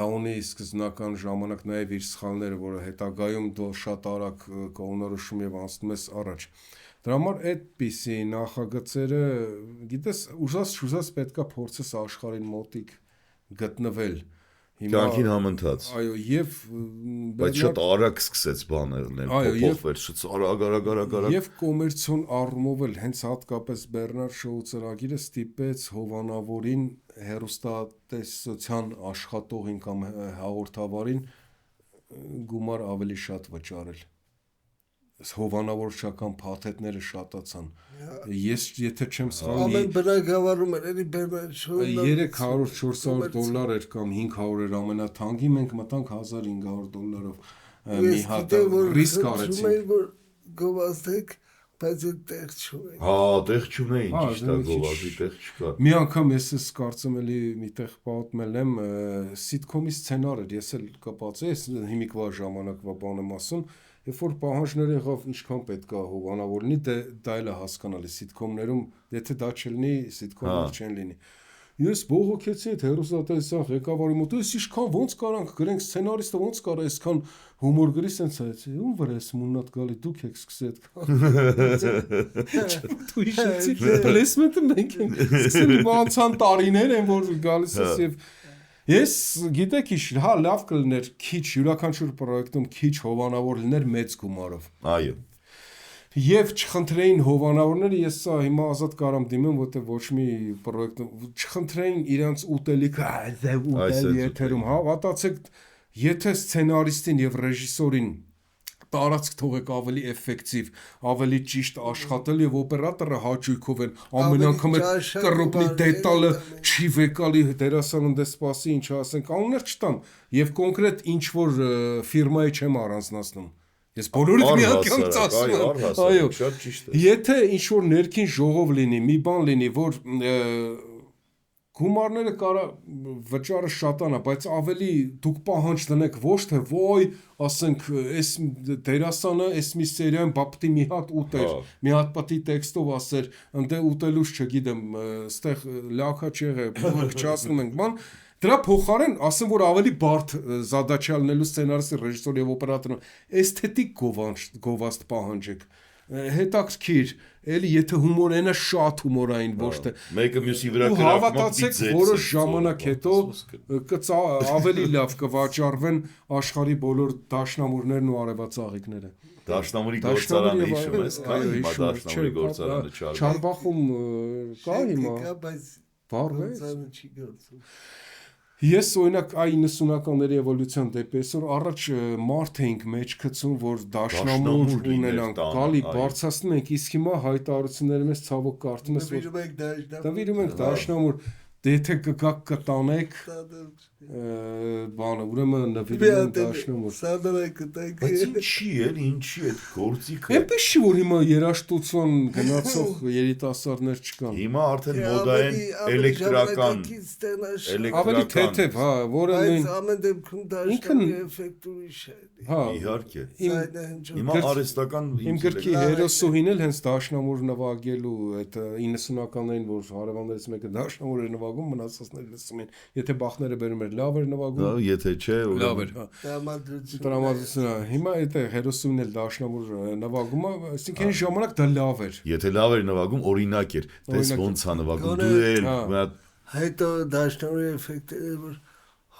դա ունի սկզբնական ժամանակ նաև իր սխալները որը հետագայում դու շատ արագ կողմնորոշում և անցնում ես առաջ դրա համար այդպիսի նախագծերը գիտես ուզած պետքա փորձես աշխարհին մոտիկ գտնվել կյանքին համընթաց այո և բայց շատ արագ սկսեց բաներն փոփոխվել շատ արագ և կոմերցիոն առումով էլ հենց հատկապես Բերնարդ Շոու ծրագիրը ստիպեց հովանավորին հեռուստատեսության աշխատողին կամ հաղորդավարին գումար ավելի շատ վճարել հովանավորչական փաթեթները շատացան ես եթե չեմ սխալվում ամեն բնակավարում էր էլի Բերնարդ Շոուն $400-400 էր կամ 500 էր ամենաթանկի մենք մտանք $1500 մի հատ ռիսկ արեցինք որ գովազդեք բայց տեղ չունեին տեղ չունեին ճիշտ է գովազդի տեղ չկա մի անգամ ես կարծում էլի միտեղ պատմել եմ սիտկոմի սցենար էր ես էլ կպած ես հիմիկվա ժամանակվա բան եմ ասում Երբ որ պահանջներ եղավ ինչքան պետք է հովանավոր լինի, դա էլ է հասկանալի սիտկոմներում, եթե դա չլինի, սիտկոմներ չեն լինի։ Ես բողոքեցի այդ հեռուստատեսության ղեկավարի մոտ, ես ինչքան ոնց կարանք գրենք սցենարիստը ոնց կարա այսքան հումոր գրի սենց այցի, ում վրա ես մուննատ գալի դուք եք սկսի այդ դու իշեցի պլեսմենտը մենք ենք սկսել բանցան տարիներ են որ գալիս ես եւ Ես գիտեք ինչ, հա լավ կլներ քիչ յուրաքանչյուր պրոյեկտում քիչ հովանավոր լիներ մեծ գումարով։ Այո։ Եվ չխնդրեին հովանավորները, ես սա հիմա ազատ կարամ դիմեմ, որտեղ ոչ մի պրոյեկտում չխնդրեին իրանց ուտելիքը, ուտելի եթերում, հա, վատացեք, եթե սցենարիստին եւ ռեժիսորին տարածք թողեք ավելի էֆեկտիվ, ավելի ճիշտ աշխատել եւ օպերատորը հաճույքով են ամեն անգամ այդ կռոպնի դետալը չի վեկալի դերասանուն դե սպասի ինչ ասենք անուններ չտամ եւ կոնկրետ ինչ որ ֆիրմայի չեմ առանձնացնում ես բոլորիդ մի անգամ ասում եմ այո շատ ճիշտ է եթե ինչ որ ներքին ժողով լինի մի բան լինի որ գումարները կարա վճարը շատանա, բայց ավելի դուք պահանջ դնեք ոչ թե ոյ, ասենք, այս դերասանը այս մի սերիայում բապտի մի հատ ուտեր, մի հատ պատի տեքստով ասեր, ընդ ուտելուց չգիտեմ, ստեղ լաքաչ եղե, փոխչացնում ենք, բան, դրա փոխարեն ասեմ, որ ավելի բարդ զադաչալնելու սցենարիստի, ռեժիսոր եւ օպերատորը էսթետիկ գովաստ պահանջեք, հետաքրքիր, էլի եթե հումորենը շատ հումորային ոչ թե մեկը մյուսի վրա հավատացեք որոշ ժամանակ հետո ավելի լավ կվաճառվեն աշխարհի բոլոր դաշնամուրներն ու արևածաղիկները դաշնամուրի գործարանը հիշում ես կա հիմա դաշնամուրի գործարանը Չարբախում կա հիմա բայց բարվեց չի գործում Ես օրինակ այ 90-ականների էվոլյուցիան դեպի այսօր առաջ մարդ էինք մեջ գցում, որ դաշնամուր ունենանք, գալի բարձրացնում ենք, իսկ հիմա հայտարարությունները մեզ ցավոք կարդում ես, որ դավիրում ենք դաշնամուր, եթե կգաք կտանեք, բանը, ուրեմն նվիրում ենք դաշնամուր։ Բայց ինչի էլ, ինչի այդ գործիքը։ Էնպես չի, որ հիմա երաժշտություն գնացող երիտասարդներ չկան։ Հիմա արդեն մոդային էլեկտրական ավելի թեթև, հա, որը բայց ամեն դեպքում դաշնամուրի էֆեկտ ուրիշ է։ Հա, իհարկե։ Հիմա արհեստական իմ գրքի հերոսուհին էլ հենց դաշնամուր նվագելու այդ 90-ականներին, որ հարևաններից մեկը դաշնամուր էր նվագում, մնացածները լսում են, եթե բախները բերում էր լավ էր նվագում, եթե չէ, լավ էր, հա։ Տրամադրությունը, հիմա եթե հերոսուհին էլ դաշնամուր նվագում է, այսինքն այն ժամանակ դա լավ էր։ Եթե լավ էր նվագում, օրինակ էր, տես ոնց է նվագում, դու էլ հետո դաշնամուրի էֆեկտը որ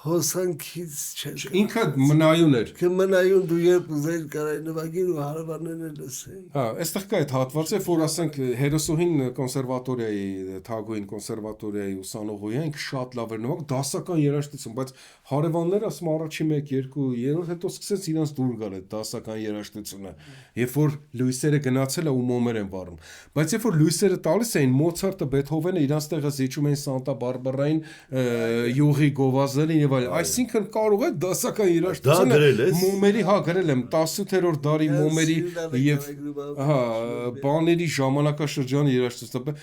հոսանքից չէ։ Ինքը մնայուն էր։ Մնայուն դու երբ ուզեիր կարայի նվագիր ու հարևաններն լսեին։ Հա, այստեղ կա այդ հատվածը, որ ասենք հերոսուհին կոնսերվատորիայի, Թագուհին կոնսերվատորիայի ուսանողուհի է, ինքը շատ լավ էր նվագում, դասական երաժշտություն, բայց հարևանները ասում առաջի 1, 2, 3 հետո սկսեց իրանց դուր գալ այդ դասական երաժշտությունը։ Երբ որ լույսերը գնացել է ու մոմեր են վառում։ Բայց երբ որ լույսերը տալիս էին Մոցարտը, Բեթհովենը իրանց տեղը զիջում էին Սանտա Բարբարային, յուղի գովազդին եւ այլն։ Այսինքն կարող է դասական երաժշտությունը մոմերի, հա, գրել եմ 18-րդ դարի մոմերի եւ հա, բաների ժամանակաշրջանի երաժշտությունը։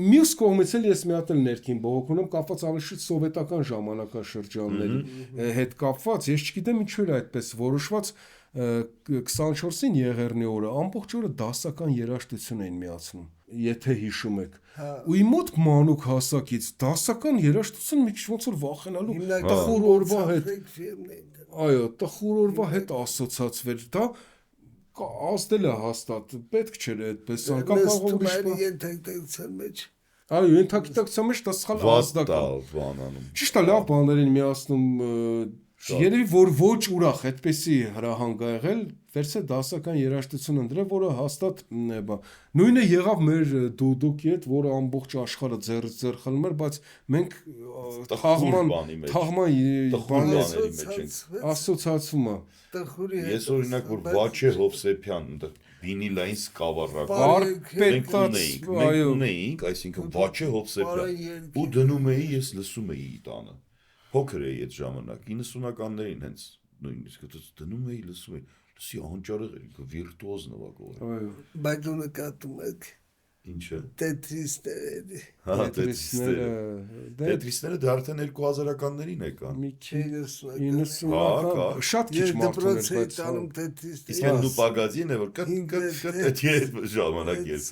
Մյուս կողմից էլ ես մի հատ էլ ներքին բողոք ունեմ կապված ավելի շուտ սովետական ժամանակաշրջանների հետ կապված, ես չգիտեմ ինչու է այդպես որոշված 24-ին Եղեռնի օրը ամբողջ օրը դասական երաժշտություն էին միացնում, եթե հիշում եք։ Ու իմ մոտ մանուկ հասակից դասական երաժշտություն մի քիչ ոնց որ վախենալու տխուր օրվա հետ։ Այո, տխուր օրվա հետ ասոցացվել, դա ազդել է հաստատ, պետք չէր այդպես անկամ կարող ուրիշ ենթագիտակցության մեջ։ Այո, ենթագիտակցության մեջ դա սխալ ազդական։ Ճիշտ է, լավ բաներ են միացնում, երևի որ ոչ ուրախ այդպեսի հրահանգ ա եղել, վերցե դասական երաժշտություն ընդրել, որը հաստատ նույնը եղավ մեր դուդուկի հետ, որը ամբողջ աշխարհը ձեռից ձեռ խլում էր, բայց մենք թաղման ասոցիացում է։ Ես օրինակ որ Վաչե Հովսեփյան վինիլային սկավառակ մենք ունեինք, այսինքն Վաչե Հովսեփյան ու դնում էի, ես լսում էի տանը փոքր էի այդ ժամանակ 90-ականներին հենց նույնիսկ դնում էի լսում էի լսի անճարեղ էր ինքը վիրտուոզ նվագող էր բայց դու նկատում եք ինչը տետրիսները հա տետրիսները դա արդեն 2000-ականներին եկան մի քիչ 90-ական շատ քիչ մարդուն էր բայց իսկ այդ նուպագազին է որ կտ ժամանակ ես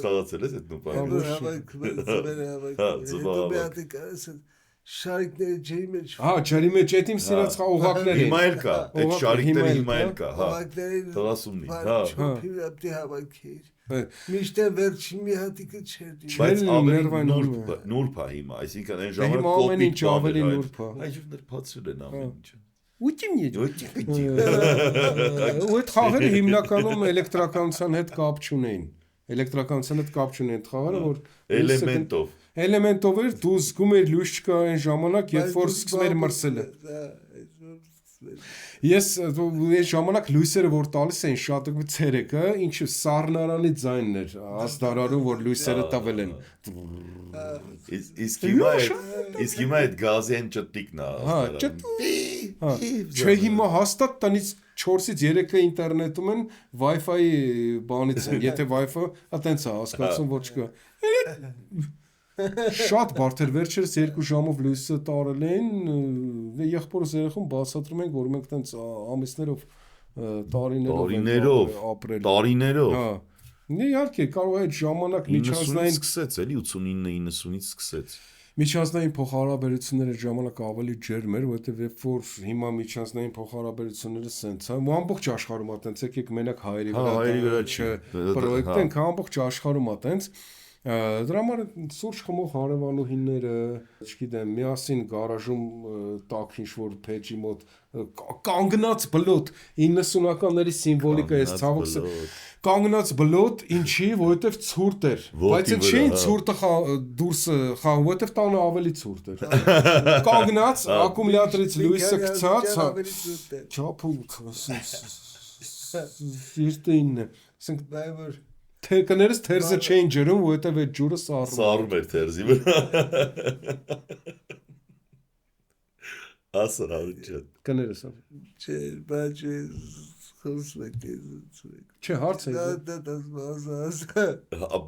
խաղացել ես այդ նուպագազին շարիկները ջերի մեջ հա ջերի մեջ այդ իմ սիրած օղակներ հիմա էլ կա այդ շարիկները հիմա էլ կա հա 30-ին հա փիպտի հավաքիր միշտ վերջին մի հատիկը չէր բայց ավելի նուրբ է հիմա այսինքն այն ժամանակ ամեն ինչ ավելի նուրբ է այժմ նրբացրել են ամեն ինչը ու այդ խաղերը հիմնականում էլեկտրականության հետ կապ չունեին էլեկտրականության հետ կապ չունեին խաղերը որ էլեմենտով էր դու զգում էր լույս չկա այն ժամանակ երբ որ սկսում էր մրսելը ես այս ժամանակ լույսերը որ տալիս էին շատ ցերեկը ինչը սառնարանի ձայնն էր ազդարարում որ լույսերը տվել են իսկ հիմա այդ գազային ճտիկն է հա չէ հիմա հաստատ տնից 4-ից 3-ը ինտերնետում են Wi-Fi բանից են եթե Wi-Fi-ը այտենց է հասկացում որ չկա Շատ բարդ էր, վերջերս 2 ժամով լույսը տարել էին, եղբորս երեխուն բացատրում ենք, որ մենք տենց ամիսներով տարիներով ապրել։ Տարիներով։ Հա։ Իհարկե, կարող է այդ ժամանակ միջազգային սկսեց, էլի 89-90-ից սկսեց։ Միջազգային փոխհարաբերությունները ժամանակ ավելի ջերմ էր, որովհետև երբ որ հիմա միջազգային փոխհարաբերությունները սենց է, ամբողջ աշխարհում է տենց, եկեք մենակ հայերի վրա պրոյեկտ ենք, ամբողջ աշխարհում է տենց։ Դրա համար սուրճ խմող հարևանուհիները, չգիտեմ, միասին գարաժում տակ ինչ-որ փեջի մոտ կանգնած բլոտ 90-ականների սիմվոլիկա է ցավոք կանգնած բլոտ ինչի, որովհետև ցուրտ էր, բայց այդ չէին ցուրտը դուրս խաղում, որովհետև տանը ավելի ցուրտ էր։ Կանգնած ակումուլյատորից լույսը գցած, չափում սիրտինն է, ասենք Բայվոր Կներես թերզը չէին ջրում, որովհետև այդ ջուրը սառում էր թերզի վրա։ Ասր հարուջան։ Կներես։ Չէ, բայց խոսվեք ես։ Չէ, հարց է։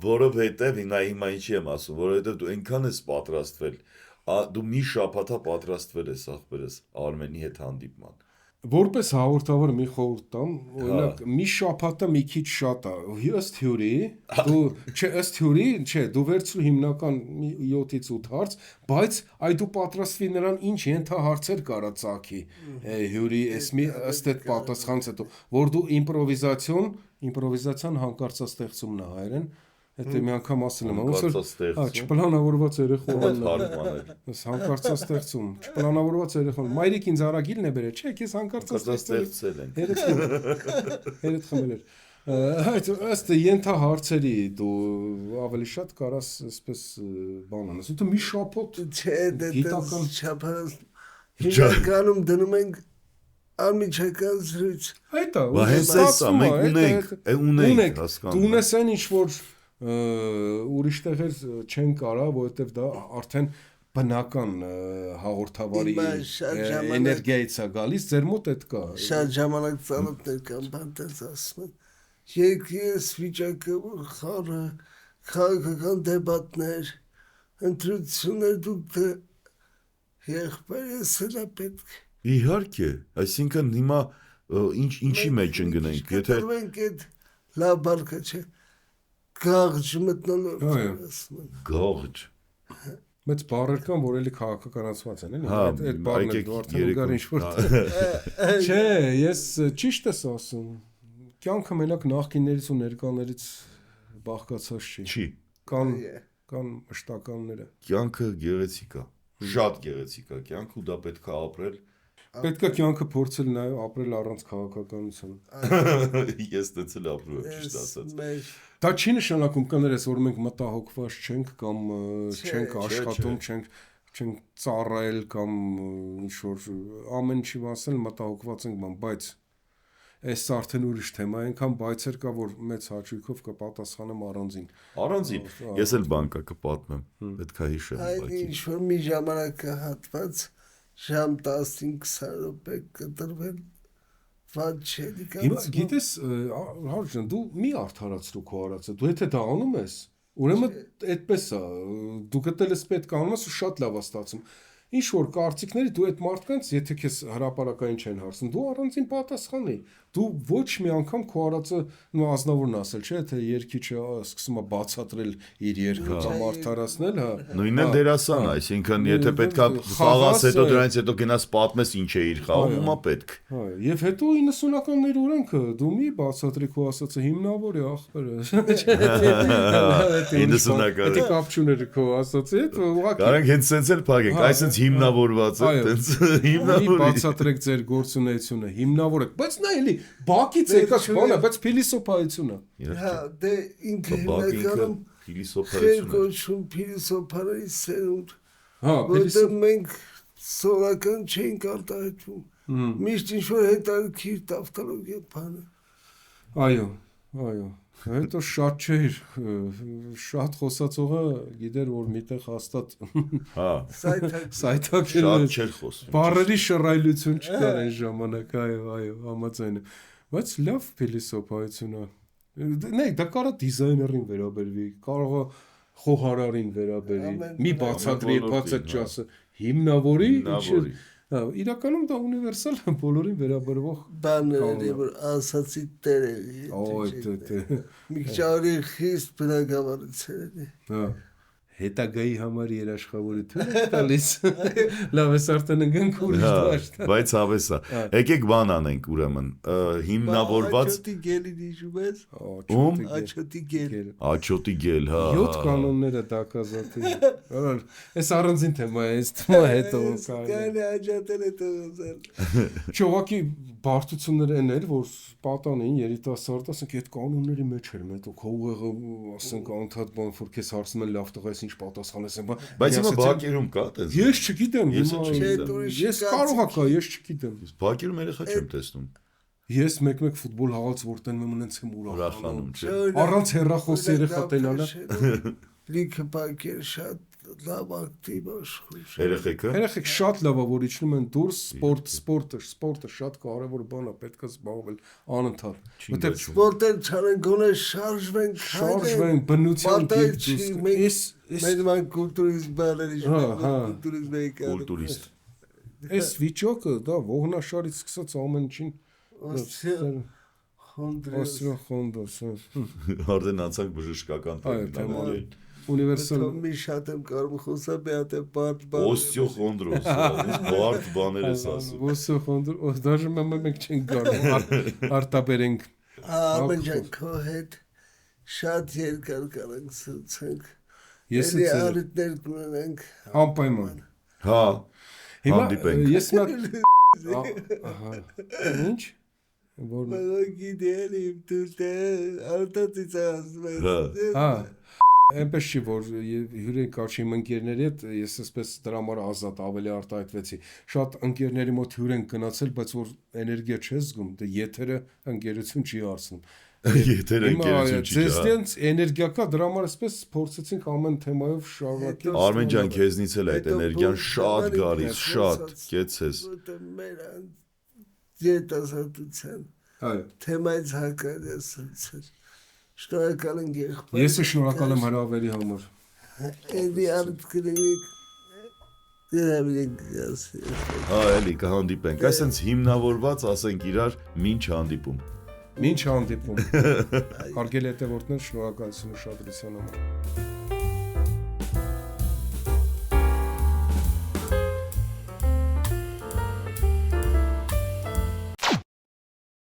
Որովհետև հիմա ինչի եմ ասում, որովհետև դու այնքան ես պատրաստվել, դու մի շաբաթա պատրաստվել ես ախպերս Արմենի հետ հանդիպման։ Որպես հաղորդավար մի խորհուրդ տամ, օրինակ մի շաբաթը մի քիչ շատ է, ըստ հյուրի, դու վերցրու հիմնական 7-ից 8 հարց, բայց այ դու պատրաստվի նրան ինչ ենթահարցեր կարա ծագի հյուրի ըստ այդ պատասխանից հետո, որ դու իմպրովիզացիան հանկարծաստեղծումն է հայերեն, Հետո մի անգամ ասել եմ, չպլանավորված երեխան հանկարծաստեղծում, չպլանավորված երեխան, մայրիկ ինձ արագիլն է բերել, չէ, ես հանկարծաստեղծել եմ, հերդ խմել էր, ըստ ենթահարցերի դու ավելի շատ կարաս այսպես բան անես, դու մի շաբաթ գիտական չափած հիմնականում դնում ենք անմիջական զրույց, այդ է, մենք դու ունես այն ինչ-որ ուրիշ տեղեր չեն կարա, որովհետև դա արդեն բնական հաղորդավարի էներգիայից է գալիս, ձեր մոտ այդ կա։ Շատ ժամանակ ծանոթներ կան, բանտես ասում են, երկրի վիճակը խառը, քաղաքական դեբատներ, ընտրություններ դուք եղբայրս հլա պետք։ Իհարկե, այսինքն հիմա ինչի մեջ ընգնենք, եթե լավ բարկա չէ, Գաղջ մտնոլորտ Գաղջ Մեծ բառեր կան, որ էլի քաղաքականացված են, այդ բառն է դու արդեն ուգար ինչ-որ Չէ, ես ճիշտ ես ասում Կյանքը մենակ նախկիններից ու ներկաներից բաղկացած չի Կան մշտականները Կյանքը գեղեցիկ է, շատ գեղեցիկ է կյանքը ու դա պետք է ապրել Պետք է կյանքը փորձել նաև ապրել առանց քաղաքականության Ես դեցել ապրում եմ ճիշտ ասած Դա չի նշանակում կներես, որ մենք մտահոգված չենք կամ չենք աշխատում, չենք ծառայել կամ ինչ-որ ամեն ինչի մասել մտահոգված ենք բան, բայց այս արդեն ուրիշ թեմա, այնքան բայցեր կա, որ մեծ հաճույքով կպատասխանեմ առանձին։ Առանձին, ես էլ բան կպատմեմ, պետք է հիշեմ։ Այդ ինչ-որ մի ժամանակահատված ժամ 15-20 րոպե կտրվել Հիմա գիտես, հարուջան, դու մի արդարացրու քո արածը, դու եթե դա անում ես, ուրեմն այդպես է, դու գտել ես պետք անում ես ու շատ լավ է ստացում։ Ինչ որ կարծիքների դու այդ մարդկանց, եթե քեզ հրապարակային չեն հարցնում, դու առանձին պատասխանի։ Դու ոչ մի անգամ քո արածը ազնվորն ասել, չէ՞, թե երգիչը սկսում է բացատրել իր երգը կամ արդարացնել, հա։ Նույնն է դերասան, այսինքն եթե պետքա խաղաս հետո դրանից հետո գնաս պատմես ինչ է իր խաղում, ումա պետք։ Հա, եւ հետո 90-ականների օրենքը դու մի բացատրի քո ասածը հիմնավոր է ախպերը։ 90-ականները։ Դա կապ չուներ քո ասածի հետ, ուղղակի։ Կարանք հենց սենց էլ փակենք, այսինքն հիմնավորված է, տենց հիմնավոր։ Բացատրեք ձեր գործունեությունը, հիմնավոր է, բայց նա էլի բակից եկած բան է, բայց փիլիսոփայություն է։ Հա, դե ինքը հիմնականում փիլիսոփայություն է։ Փիլիսոփաների սերունդ։ Հա, որտեղ մենք սովորական չենք արտահայտվում։ Միշտ ինչ-որ հետաքրքիր տավտոլոգիա բանը։ Այո։ Հետո շատ չէր, շատ խոսացողը գիտեր, որ միտեղ հաստատ սայթակ շատ չէր խոսում։ Բառերի շռայլություն չկար այն ժամանակ, այո, համաձայն եմ։ Բայց լավ փիլիսոփայություն է։ Դա կարա դիզայներին վերաբերվի, կարող է խոհարարին վերաբերի, մի բացատրի բացը ճասը, հիմնավորի, իրականում դա ունիվերսալ բոլորին վերաբերվող բաներ է, որ ասացի տերը, մի քիչ ավելի խիստ բնագավառություններ է։ Հետագայի համար երաշխավորություն է տալիս, լավ ես արդեն ընգանք ուրիշ դաշտ։ Բայց հավեսա, եկեք բան անենք ուրեմն, հիմնավորված… Աչոտի գելին իժում ես, աչոտի գել։ Աչոտի գել, հա։ 7 կանոնները տակազատի, ես առանձին թեմա է, ես թեմա հետո Կայլի աչատել է տղոզել։ Չողակի բարդությունները են էր, որ պատանեին երիտասարդ, ասենք այդ կանոնների մեջ էր մետոք, հողեղը, ասենք անթատ բան, որ քեզ հարցնում են լավ տղա, ինչ պատասխանես են, բայց հիմա բակերում կա տես։ Ես չգիտեմ, ես կարող կա, ես չգիտեմ։ Բակերում երեխա չեմ տեսնում։ Ես մեկ-մեկ ֆուտբոլ հաղաց, որ տենում եմ ունենց եմ ուրախանում, չէ։ Առանց հեռախոս երեխա տենալը։ Լիքը բակեր շատ լավ ակտիվ աշխուժ։ Երեխեք շատ լավ է, որ իջնում են դուրս, սպորտը շատ կարևոր բան է, պետք է զբաղվել անընդհատ։ Որտեղ սպորտը չարեն գոնե շարժվեն, բնության մենք ման կուլտուրիզմ բաների կուլտուրիզմ եկա։ Կուլտուրիստ։ Այս վիճակը դա ողնաշարից սկսած ամեն ինչին խոնդրես։ Արդեն անցանք բժշկական տերմինալների։ Ունիվերսալ մի շատ եմ կարող խոսալ, մի հատ է բարդ բան։ Օստեոխոնդրոզ, բարդ բաներ ես ասում։ Օստեոխոնդրոզ, դաժե մենք չենք կարող արտաբերենք։ Արմեն ջան, քո հետ շատ երկար կարանք սցենք։ Ես արիտներ կունենանք։ Անպայման։ Հա։ Հիմա հանդիպենք։ ես ահա։ Ինչ։ Որ գիտել եմ դու արտածից ասում։ Հա։ Այնպես չի, որ հյուրերի կարճի ընկերների հետ ես այսպես դրա համար ազատ ավելի արտահայտվեցի։ Շատ ընկերների մոտ հյուր են գնացել, բայց որ էներգիա չես զգում, դե եթերը ընկերություն չի արցնում։ Եթերը ընկերություն չի։ Ձեզ էներգիա կա, դրա համար այսպես փորձեցինք ամեն թեմայով շարունակել։ Արմեն ջան, քեզնից էլ այդ էներգիան շատ գալիս, շատ, կեցես։ Մեր երիտասարդության թեմայից հակառակ ասացել։ Շնորհակալ եմ եղբայր։ Ես շնորհակալ եմ հրավերի համար։ Էլի արդ կլինիկ Հա, էլի կհանդիպենք։ Այսինքն հիմնավորված ասենք իրար մինչ հանդիպում։ Մինչ հանդիպում։ Հարգելի հետևորդներ, շնորհակալություն ուշադրության համար։